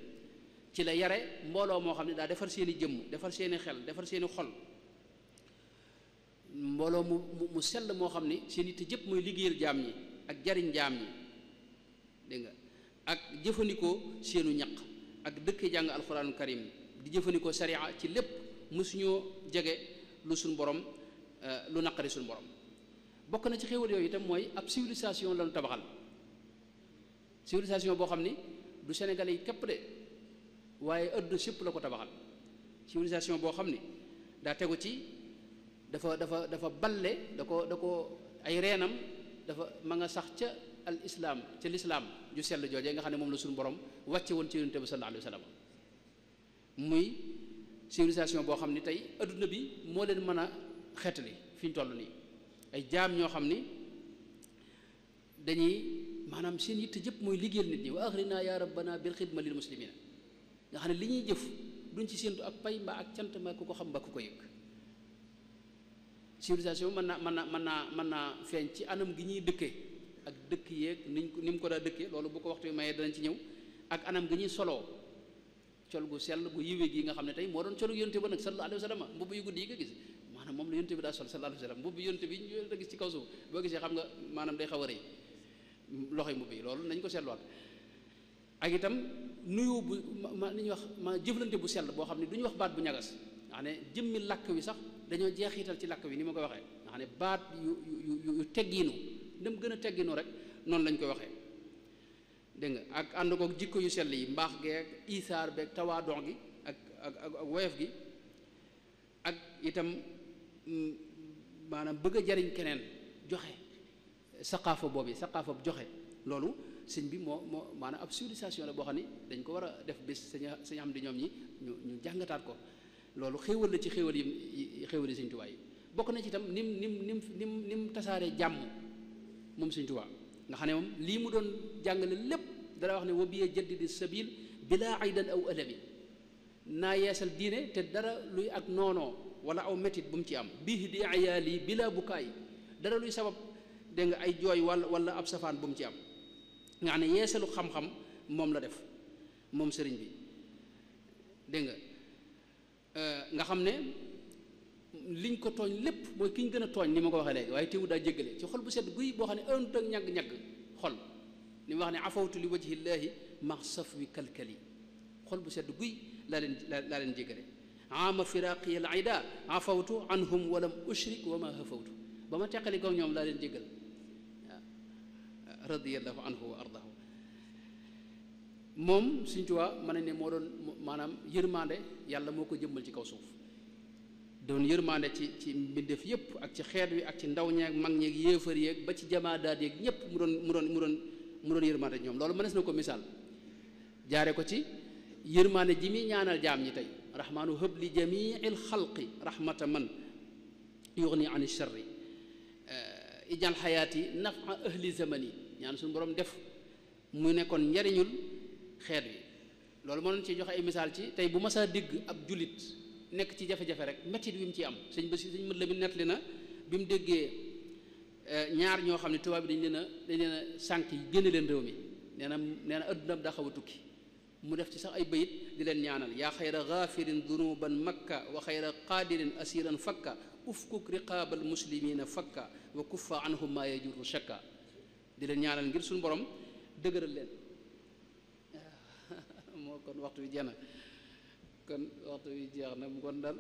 Speaker 2: ci la yare mbooloo moo xam ne daa defar seeni jëmm defar seeni xel defar seeni xol mbooloo mu sell moo xam ne seen itte jëpp mooy liggéeyal jaam ñi ak jariñ jaam ñi dégg nga ak jëfandikoo seenu ñaq ak dëkk jàng alxuraanul karim di jëfandikoo sariya ci lépp mësuñoo jege lu suñ borom lu naqari suñ borom. bokk na ci xéwal yooyu itam mooy ab civilisation lañu tabaxal civilisation boo xam ni du Sénégalais yi képp de waaye àdduna sépp la ko tabaxal civilisation boo xam ni daa tegu ci dafa balle da ko ay reenam dafa ma nga sax ca al islam ca lislaam ju sell joojee nga xam ne moom la suñu borom wàcce woon ci yonent bi sallallahu alayhi wa sallam muy civilisation boo xam ni tey adduna bi moo leen mën a xeetali fi ñu toll nii ay jaam ñoo xam ni dañuy maanaam seen yitte jëpp mooy liggéeyal nit ñi wa axrina ya rabbana bil xidma lil muslimina nga xam ne li ñuy jëf duñ ci séentu ak pay mbaa ak cant mbaa ku ko xam mbaa ku ko yëg civilisation mën naa feeñ ci anam gi ñuy dëkkee ak dëkk yeeg ni mu ko daa dëkkee loolu bu ko waxtu bi mayee danañ ci ñëw ak anam gi ñuy soloo col gu sell gu yiwee gi nga xam ne tey moo doon colu yonte ba nag sallallahu alayhi wa sallam mbubb yu guddi yi nga gis maanaam moom la yonte bi daa sol sallallahu alayhi wa sallam mbubb yonte bi ñu da gis ci kaw suuf boo gisee xam nga maanaam day xaw a rëy loxoy mbubb yi loolu nañ ko seetluwaat ak itam nuyoo bu li ñuy wax ma jëflante bu sell boo xam ne du ñu wax baat bu ñagas nga xam ne jëmmi làkk wi sax dañoo jeexital ci làkk wi ni ma koy waxee nga xam ne baat yu teggiinu dem gën a tegginu rek noonu lañ koy waxee dégg nga ak ànd kook jikko yu sell yi mbaax geeg isaar beeg tawaadon gi ak woyof gi ak itam maanaam bëgg a jariñ keneen joxe saqaafa boobu saqaafa joxe loolu sëñ bi moo maanaam ab civilisation la boo xam ne dañ ko war a def bés sañ am di ñoom ñi ñu jàngataat ko loolu xéewal la ci xéewal yi sëñ Tuubaa yi bokk na ci itam nim tasaaree jàmm moom sëñ Tuubaa nga xam ne moom lii mu doon jàngale lépp dara wax ne wa biya jaddidi sabil bila aydan aw alami naa yeesal diine te dara luy ak noonoo wala aw métit bu mu ci am bii di ayaali bila bukaay dara luy sabab dégg nga ay jooy wala ab safaan bu mu ci am nga xam ne yeesalu xam-xam moom la def moom sëriñ bi dégg nga xam ne liñ ko tooñ lépp mooy ki ñu gën a tooñ ni ma ko waxee léegi waaye teewul daa jéggale ci xol bu sedd guy boo xam ne ënt ak ñagg-ñagg xol ni mu wax ne afawtu li wajhillaahi ma saf wi kalkali xol bu sedd guy laa leen jéggale ama firaqi al ida afawtu anhum walam ushrik wa ma hafawtu ba ma teqali ko ñoom laa leen jéggal waaw radiyallahu anhu wa ardahu moom Sëñ Tuubaa mën nañ ne moo doon maanaam yërmande yàlla moo ko jëmmal ci kaw suuf doon yërmande ci mbindeef yépp ak ci xeet wi ak ci ndaw ñeeg mag ñeeg yéefar yeeg ba ci jamaadaat yeeg ñépp mu doon yërmande ñoom loolu mënees na ko misaal jaare ko ci yërmande ji muy ñaanal jaam ñi tey rahmaanu hëb li jamiil xalqi rahmata man yughni ani sharri ijal xayaati nafa ahli zamani ñaan suñu borom def mu nekkoon njariñul xeet wi loolu mënoon ci joxe ay misaal ci tey bu masaa dégg ab jullit nekk ci jafe-jafe rek mettit wi mu ci am sëñ mët la mi nettali na bi mu déggee ñaar ñoo xam ne tubaab bi dañ leen a sànk yi génne leen réew mi nee na addunam daa xaw a tukki mu def ci sax ay bayit di leen ñaanal yaa xayra gaafirin dunuban makka wa xayra qaadirin asiran fakka ufkuk riqaabal muslimina fakka wa kuffa anhum ma yajuru shakka di leen ñaanal ngir suñu borom dëgëral leen moo kon waxtu wi jeex na mu kon dal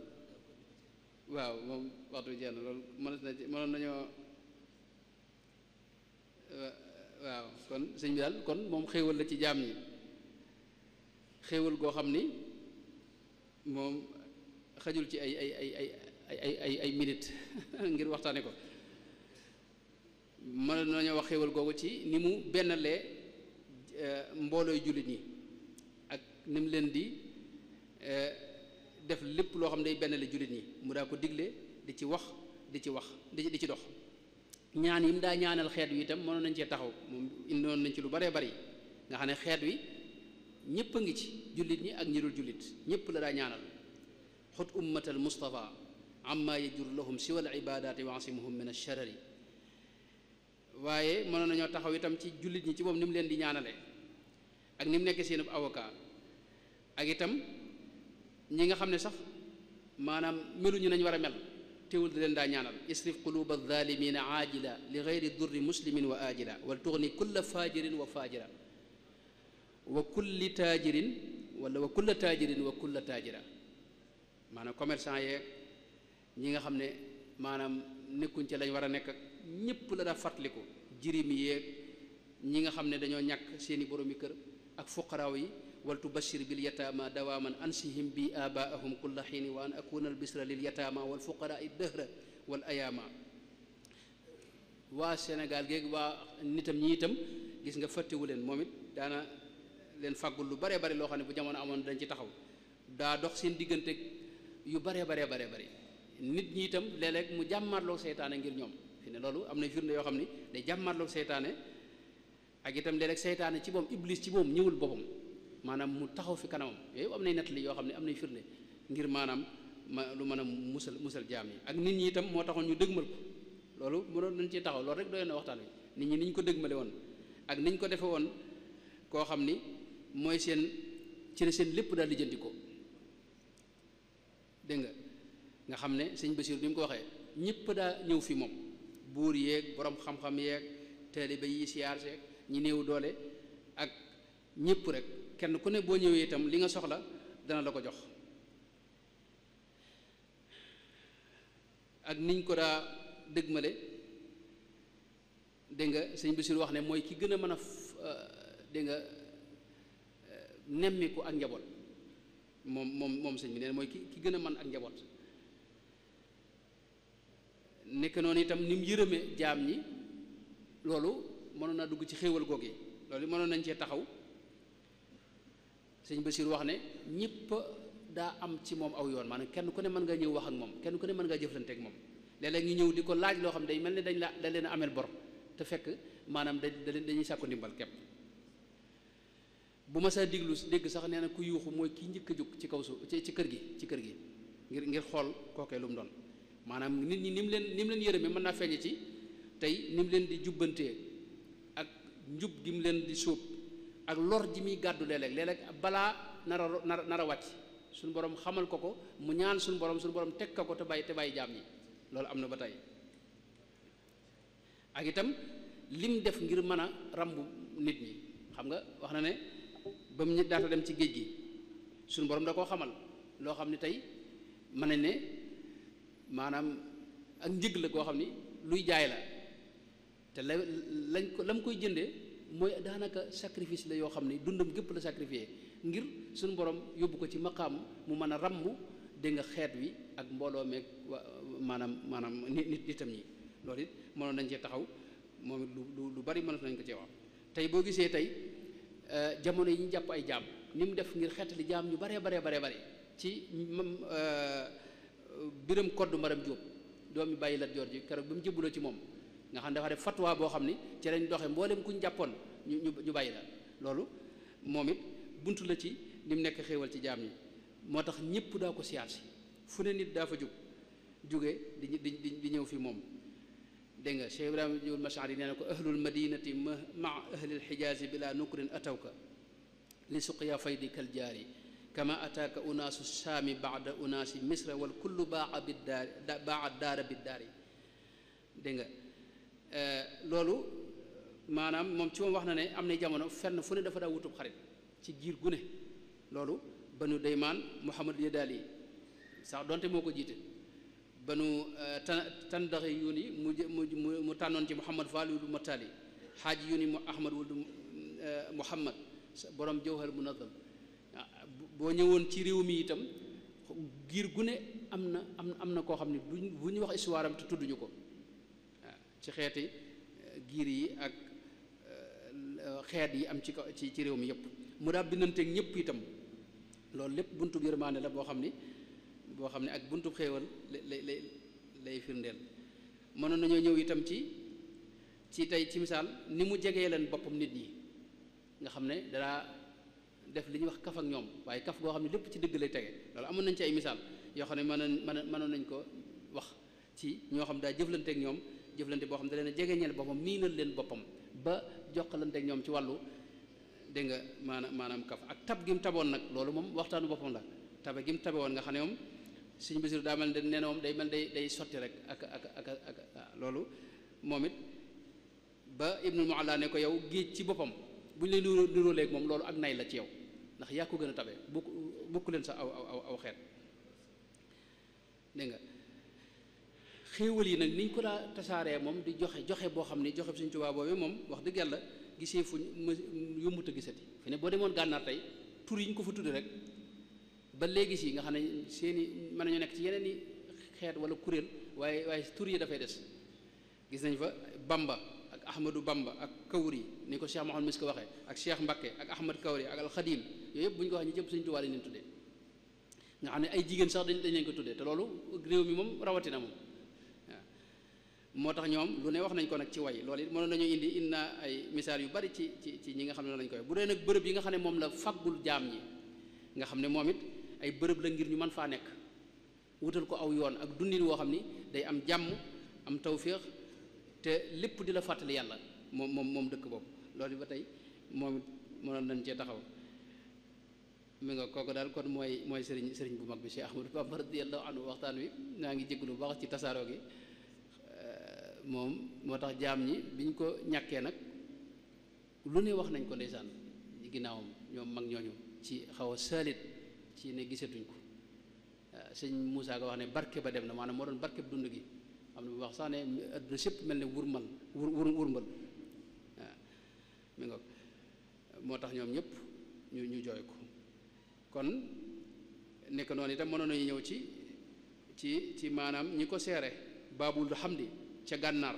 Speaker 2: waaw moom waxtu wi jeex na loolu mënoon nañoo waaw kon sëñ bi daal kon moom xéewal la ci jaam ñi xéewal goo xam ni moom xajul ci ay minute ngir waxtaane ko mën nañoo wax xéewal googu ci ni mu bennalee mboolooy jullit ñi ak ni mu leen di def lépp loo xam ne day bennale jullit ñi mu daa ko digle di ci wax di ci dox ñaan yi mu daa ñaanal xeet wi itam mënoon nañ cee taxaw moom indoon nañ ci lu baree bari nga xam ne xeet wi ñëpp a ngi ci jullit ñi ak ñi dul jullit ñëpp la daa ñaanal xut ummatal mustafa amma yajur lahum siwa al ibadati wa asimuhum min alsharari waaye mënoon nañoo taxaw itam ci jullit ñi ci moom ni mu leen di ñaanale ak ni mu nekk seen avocat ak itam ñi nga xam ne sax maanaam meluñu nañ war a mel teewul da leen daa ñaanal isrif quluba zalimina aajila li gayri durri muslimin wa aajila wal tuxni kulla fajirin wa fajira wa kulli taajirin wala wa kulla taajirin wa kulla taajira maanaam commerçant yeeg ñi nga xam ne maanaam nekkuñ ci lañ war a nekk ak ñépp la daa fàttaliku jirim yeeg ñi nga xam ne dañoo ñàkk seeni boroomi kër ak fuqaraaw yi wal tubashir bil yataama dawaaman ansihim bi abaahum kulla xiini wa an akuna al bisra lil yataama wal fuqaraai dëhra wal ayaama waa Sénégal géeg waa nitam ñi itam gis nga fàttewu leen moom it daana leen fàggul lu baree bari loo xam ne bu jamono amoon dañ ci taxaw daa dox seen diggante yu baree bari nit ñi itam léeg-léeg mu jàmmaarloog seytaane ngir ñoom fi ne loolu am na firnde yoo xam ni day jàmmaarloog seytaane ak itam léeg-léeg seytaane ci moom iblis ci moom ñëwul boppam maanaam mu taxaw fi kanamam yooyu am nay nettali yoo xam ne am nay firnde ngir maanaam lu mën a musal jaam yi ak nit ñi itam moo taxoon ñu dëgmal ko loolu mënoon nañ ci taxaw loolu rek doy na waxtaan wi nit ñi ni ñu ko dëgmale woon ak ni ñu ko defe woon koo xam ni mooy seen ci la seen lépp daal lijjanti ko dégg nga xam ne sëñ Basiir bi mu ko waxee ñëpp daa ñëw fi moom buur yeeg borom xam-xam yeeg taalibe yi siyaar seeg ñi néew doole ak ñëpp rek kenn ku ne boo ñëwee itam li nga soxla dana la ko jox ak niñ ko daa dëgmale dégg nga sëñ Basiir wax ne mooy ki gën a mën a dégg nga nemmiku ak njaboot moom sëñ bi nee mooy ki gën a mën ak njaboot nekk noonu itam ni mu yërëme jaam ñi loolu mënoon naa dugg ci xéewal goog yi loolu mënoon nañ cee taxaw sëñ Basiir wax ne ñëpp daa am ci moom aw yoon maanaam kenn ku ne mën nga ñëw wax ak moom kenn ku ne mën ngaa jëflante ak moom léeg-léeg ñu ñëw di ko laaj loo xam ne day mel ne da leen a ameel bor te fekk maanaam dañuy sàkku ndimbal képp bu ma saa dégg sax nee na ku yuuxu mooy ki njëkk a jóg ci kaw suuf ci kër gi ngir xool kookee lu mu doon maanaam nit ñi ni mu leen yërëme mën naa feeñe ci tey ni mu leen di jubbantee ak njub gi mu leen di sóob ak lor ji muy gàddu léeg-léeg balaa nar a wàcc suñu borom xamal ko mu ñaan suñu borom teg ko te bàyyi jaam ñi loolu am na ba tey ak itam lim def ngir mën a rambu nit ñi xam nga wax na ne ba mu daata dem ci géej gi suñu borom da koo xamal loo xam ne tey mën nañ ne maanaam ak njëg la koo xam ni luy jaay la te la mu koy jëndee mooy daanaka sacrifice la yoo xam ne dundam gépp la sacrifié ngir suñu borom yóbbu ko ci maqaam mu mën a ràmm dégg nga xeet wi ak mbooloo meeg maanaam nitam ñi loolu it mënoon nañ cee taxaw moom it lu bari mënat nañ ko cee wax tey boo gisee tey jamono yi ñu jàpp ay jaam ni mu def ngir xeetali jaam ñu bare ci biram kodd maram Jóob doomi bàyyi Lat Joor ji keroog bi mu jëbbuloo ci moom nga xam ne dafa def fatwa boo xam ni ci lañ doxe mboolem kuñ jàppoon ñu bàyyi la loolu moom it buntu la ci ni mu nekk xéewal ci jaam ñi moo tax ñëpp daa ko siyaar si fu ne nit daa fa jóge di ñëw fi moom dégg nga Cheikh Ibrahima Jóob Mashari nee na ko ahlul madinati ma ahlil xijaazi bila nukrin atawka li suqya faydi kal jaari kama ataaka unaasu saami baada unaasi misra wal kullu baa daara biddaari dégg nga loolu maanaam moom ci moom wax na ne am na jamono fenn fu ne dafa daa wutub xarit ci giir gu ne loolu banu daymaan Muhammad Yadaali sax donte moo ko jiite banu tandaxi yuni mu tànnoon ci Muhammad Fall wuldu Matali xaaji yuni mu Ahmad wuldu Muhammad borom Jawhar Munazam boo ñëwoon ci réew mi itam giir gu ne am na koo xam ne bu ñu wax histoire am te tudduñu ko waaw ci xeeti giir yi ak xeet yi am ci réew mi yëpp mu daa bindanteeg ñëpp itam loolu lépp buntu yërmaande la boo xam ne ak buntu xéewal lay firndeel mënoon nañoo ñëw itam ci tey ci misaal ni mu jegee leen boppam nit ñi nga xam ne danaa def li ñuy wax kaf ak ñoom waaye kaf goo xam ne lépp ci dëgg lay tege loolu amoon nañ ci ay misaal yoo xam ne mënoon nañ ko wax ci ñoo xam daa jëflanteek ñoom jëflante boo xam ne da leen a jege ñeel boppam miinal leen boppam ba jokkalanteek ñoom ci wàllu dégg nga maanaam kaf ak tab gi mu taboon nag loolu moom waxtaanu boppam la tabe gi mu tabe woon nga xam ne moom sëñ Basiru daa mel ne nee na moom day mel day sotti rek ak loolu moom it ba Ibnul Mualla ne ko yow géej ci boppam bu ñu lay niroo léegi moom loolu ak nay la ci yow ndax yaa ko gën a tabe bokku leen sa aw xeet dégg nga xéewal yi nag niñ ko daa tasaaree moom di joxe boo xam ni joxe Sëñ Tuubaa boobee moom wax dëgg yàlla gisee fuñ yombut a gisati fi ne boo demoon gànnaar tey tur yi ñu ko fa tudde rek ba léegi si nga xam ne seeni mën nañu nekk ci yeneen i xeet wala kuréel waaye tur yi dafay des gis nañ fa Bamba ak Ahmadou Bamba ak Kawri ni ko Cheikh Mouhamed Misk ko waxee ak Cheikh Mbakke ak Ahmad Kawri ak Alxadim yooyu yëpp bu ñu ko wax ñu jëpp Sëñ Tuubaa lañ leen tuddee nga xam ne ay jigéen sax dañ leen ko tuddee te loolu réew mi moom rawatina moom waaw moo tax ñoom lu ne wax nañ ko nag ci way loolu it mënoon nañu indi na ay misaal yu bari ci ñi nga xam ne lañ koy bu dee nag bërëb yi nga xam ne moom la faggul jaam ñi nga xam ne moom it ay bërëb la ngir ñu mën faa nekk wutal ko aw yoon ak dundin woo xam ni day am jàmm am tawféex te lépp di la fàttali yàlla moom dëkk boobu loolu ba tey moom it mënoon nañ cee taxaw mi nga kooku daal kon mooy sëriñ bu mag bi Cheikh Ahmadou Bamba radiyallahu anhu waxtaan wi naa ngi jégalu bu baax ci tasaaroo gi moom moo tax jaam ñi biñ ko ñàkkee nag lu ne wax nañ ko ndeysaan ginnaawam ñoom mag ñooñu ci xaw a saalit ci ne gisatuñ ko sëñ Moussa Ka wax ne barke ba dem na maanaam moo doon barke bu dund gi am na bu wax sax ne adduna sépp mel ne wurmbal waaw mi nga moo tax ñoom ñëpp ñu jooy ko kon nekk noonu itam mënoon nañu ñëw ci maanaam ñi ko seere Baabul Hamdi ca gànnaar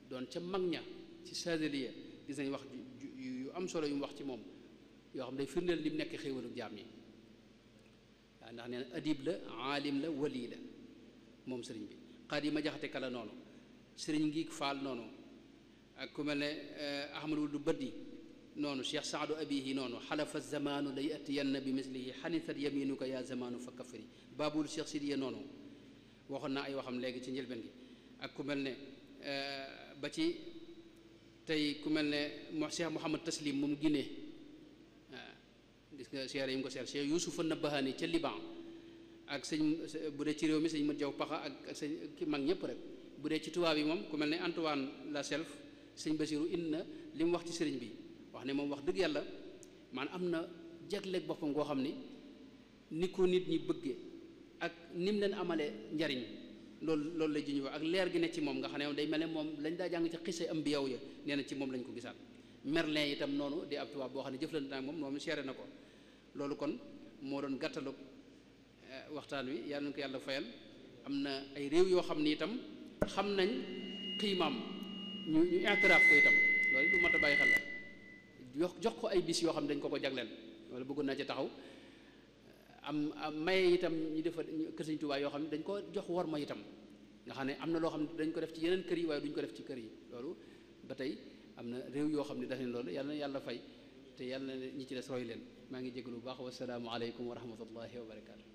Speaker 2: doon ca mag ña ci Saadiliya gis nañ wax yu am solo yu mu wax ci moom yoo xam day firndeel li mu nekk xéewalu jaam yi waaw ndax nee na adib la aalim la wali la moom sëriñ bi Xaadima Jaxate Kala noonu sëriñ ngi Faal noonu ak ku mel ne Ahmadu Wuldu Baddi noonu Cheikh Saadu Abihi noonu xalafa zamanu la yatiyanna bi mislihi xanisat yaminuka ya zamanu fa kafiri Baabul Cheikh Sidiya noonu waxoon naa ay waxam léegi ci njëlbeen gi ak ku mel ne ba ci tey ku mel ne Cheikh Mouhamad Taslim moom Guinée waaw gis nga seere yi mu ko seer Cheikh Youssouf Nabahani ca Liban ak sëñ bu dee ci réew mi sëñ Mat Jaw Paxa ak sëñ ki mag ñëpp rek bu dee ci tubaab yi moom ku mel ne Antoine Laself sëñ Basiru indi na li mu wax ci sëriñ bi wax ne moom wax dëgg yàlla maanaam am na jagleeg boppam goo xam ni ko nit ñi bëggee ak ni mu leen amalee njariñ loolu lay juñu wax ak leer gi ne ci moom nga xam ne day mel ne moom lañ daa jàng ci xise am bi yow ya nee na ci moom lañ ko gisaat Merlin itam noonu di ab tubaab boo xam ne jëflante ak moom seere na ko loolu kon moo doon gàttalu waxtaan wi yàlla na ko yàlla fayal am na ay réew yoo xam ni itam xam nañ xiimaam ñu intiraaf ko itam loolu lu mat a bàyyi xel la jox ko ay bis yoo xam ne dañ ko jagleel wala bëggoon naa ci taxaw am maye itam ñu defar kër Sëñ Tuubaa yoo xam ne dañ ko jox war ma itam nga xam ne am na loo xam ne dañ ko def ci yeneen kër yi waaye duñ ko def ci kër yi loolu ba tey am na réew yoo xam ne daf leen loolu yàlla na yàlla fay te yàlla na ñi ci des roy leen maa ngi jégalu bu baax wasalaamu aleykum wa rahmatullahi wa barakaatu.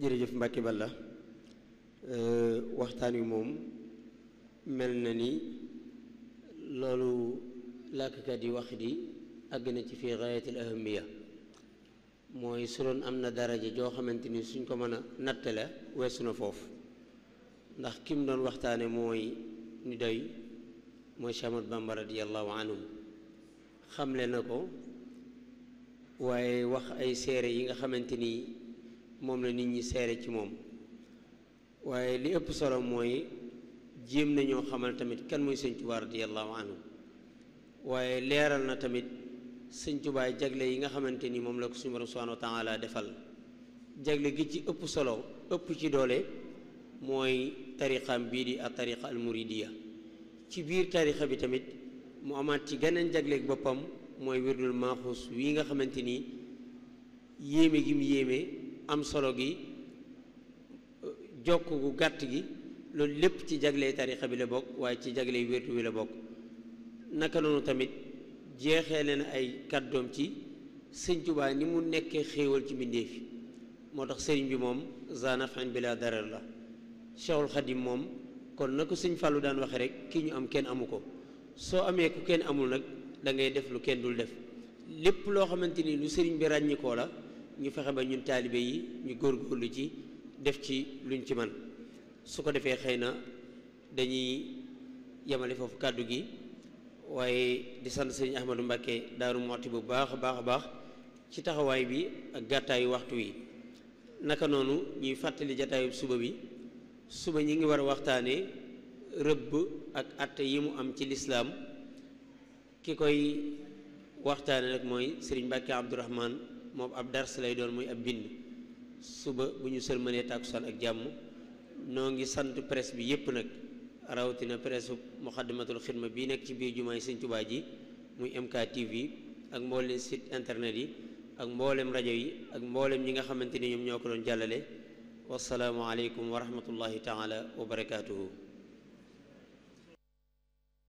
Speaker 1: jërëjëf Mbàkke Balla waxtaan wi moom mel na ni loolu làkkat yi wax di àgg na ci fii gaayatil ahamiya mooy su doon am na daraja joo xamante ni suñ ko mën a nattale weesu na foofu ndax ki mu doon waxtaane mooy ni doy mooy Cheikh Ahmadou Bamba radiyallahu anhu xamle na ko waaye wax ay seere yi nga xamante ni moom la nit ñi seere ci moom waaye li ëpp solo mooy jéem nañoo xamal tamit kan mooy sëñ Tuubaa radiyallahu anhu waaye leeral na tamit sëñ Tuubaa jagle yi nga xamante ni moom la ko suñu borom subhaanahu wa taala defal jagle gi ci ëpp solo ëpp ci doole mooy tariqaam bii di ak tariqa al muridiya ci biir tariqa bi tamit mu amaat ci geneen jagleeg boppam mooy wirdul maaxuus wii nga xamante ni yéeme gi mu yéeme am solo gi jokk gu gàtt gi loolu lépp ci jagley tariqa bi la bokk waaye ci jagley wirdu wi la bokk naka noonu tamit jeexee leen ay kàddoom ci sëñ Tuubaa ni mu nekkee xéewal ci mbindéef yi moo tax sëriñ bi moom zanafin bila darar la Cheikhul Xadim moom kon na ko sëñ Fàllu daan waxe rek ki ñu am kenn amu ko soo amee ku kenn amul nag da ngay def lu kenn dul def lépp loo xamante ni lu sëriñ bi ràññikoo la ñu fexe ba ñun taalibe yi ñu góorgóorlu ci def ci luñ ci man su ko defee xëy na dañuy yemale foofu kàddu gi waaye di sant sëriñ Ahmadou Mbacké Daaru Muxti bu baax a baax a baax ci taxawaay bi ak gàttaayu waxtu wi naka noonu ñuy fàttali jataayu suba bi suba ñi ngi war a waxtaane rëbb ak atte yi mu am ci lislaam ki koy waxtaane nag mooy sëriñ Mbacké Abdourahman moom ab dars lay doon muy ab bind suba bu ñu sëlmanee tàkkusaan ak jàmm noo ngi sant presse bi yépp nag rawatina presse Muxaddamatul Xidma bii nekk ci biir jumaay Sëñ Tuubaa ji muy MKTV ak mboolem site internet yi ak mboolem rajo yi ak mboolem ñi nga xamante ni ñoom ñoo ko doon jàllale wasalaamu aleykum wa rahmatullahi taala wa barakaatuhu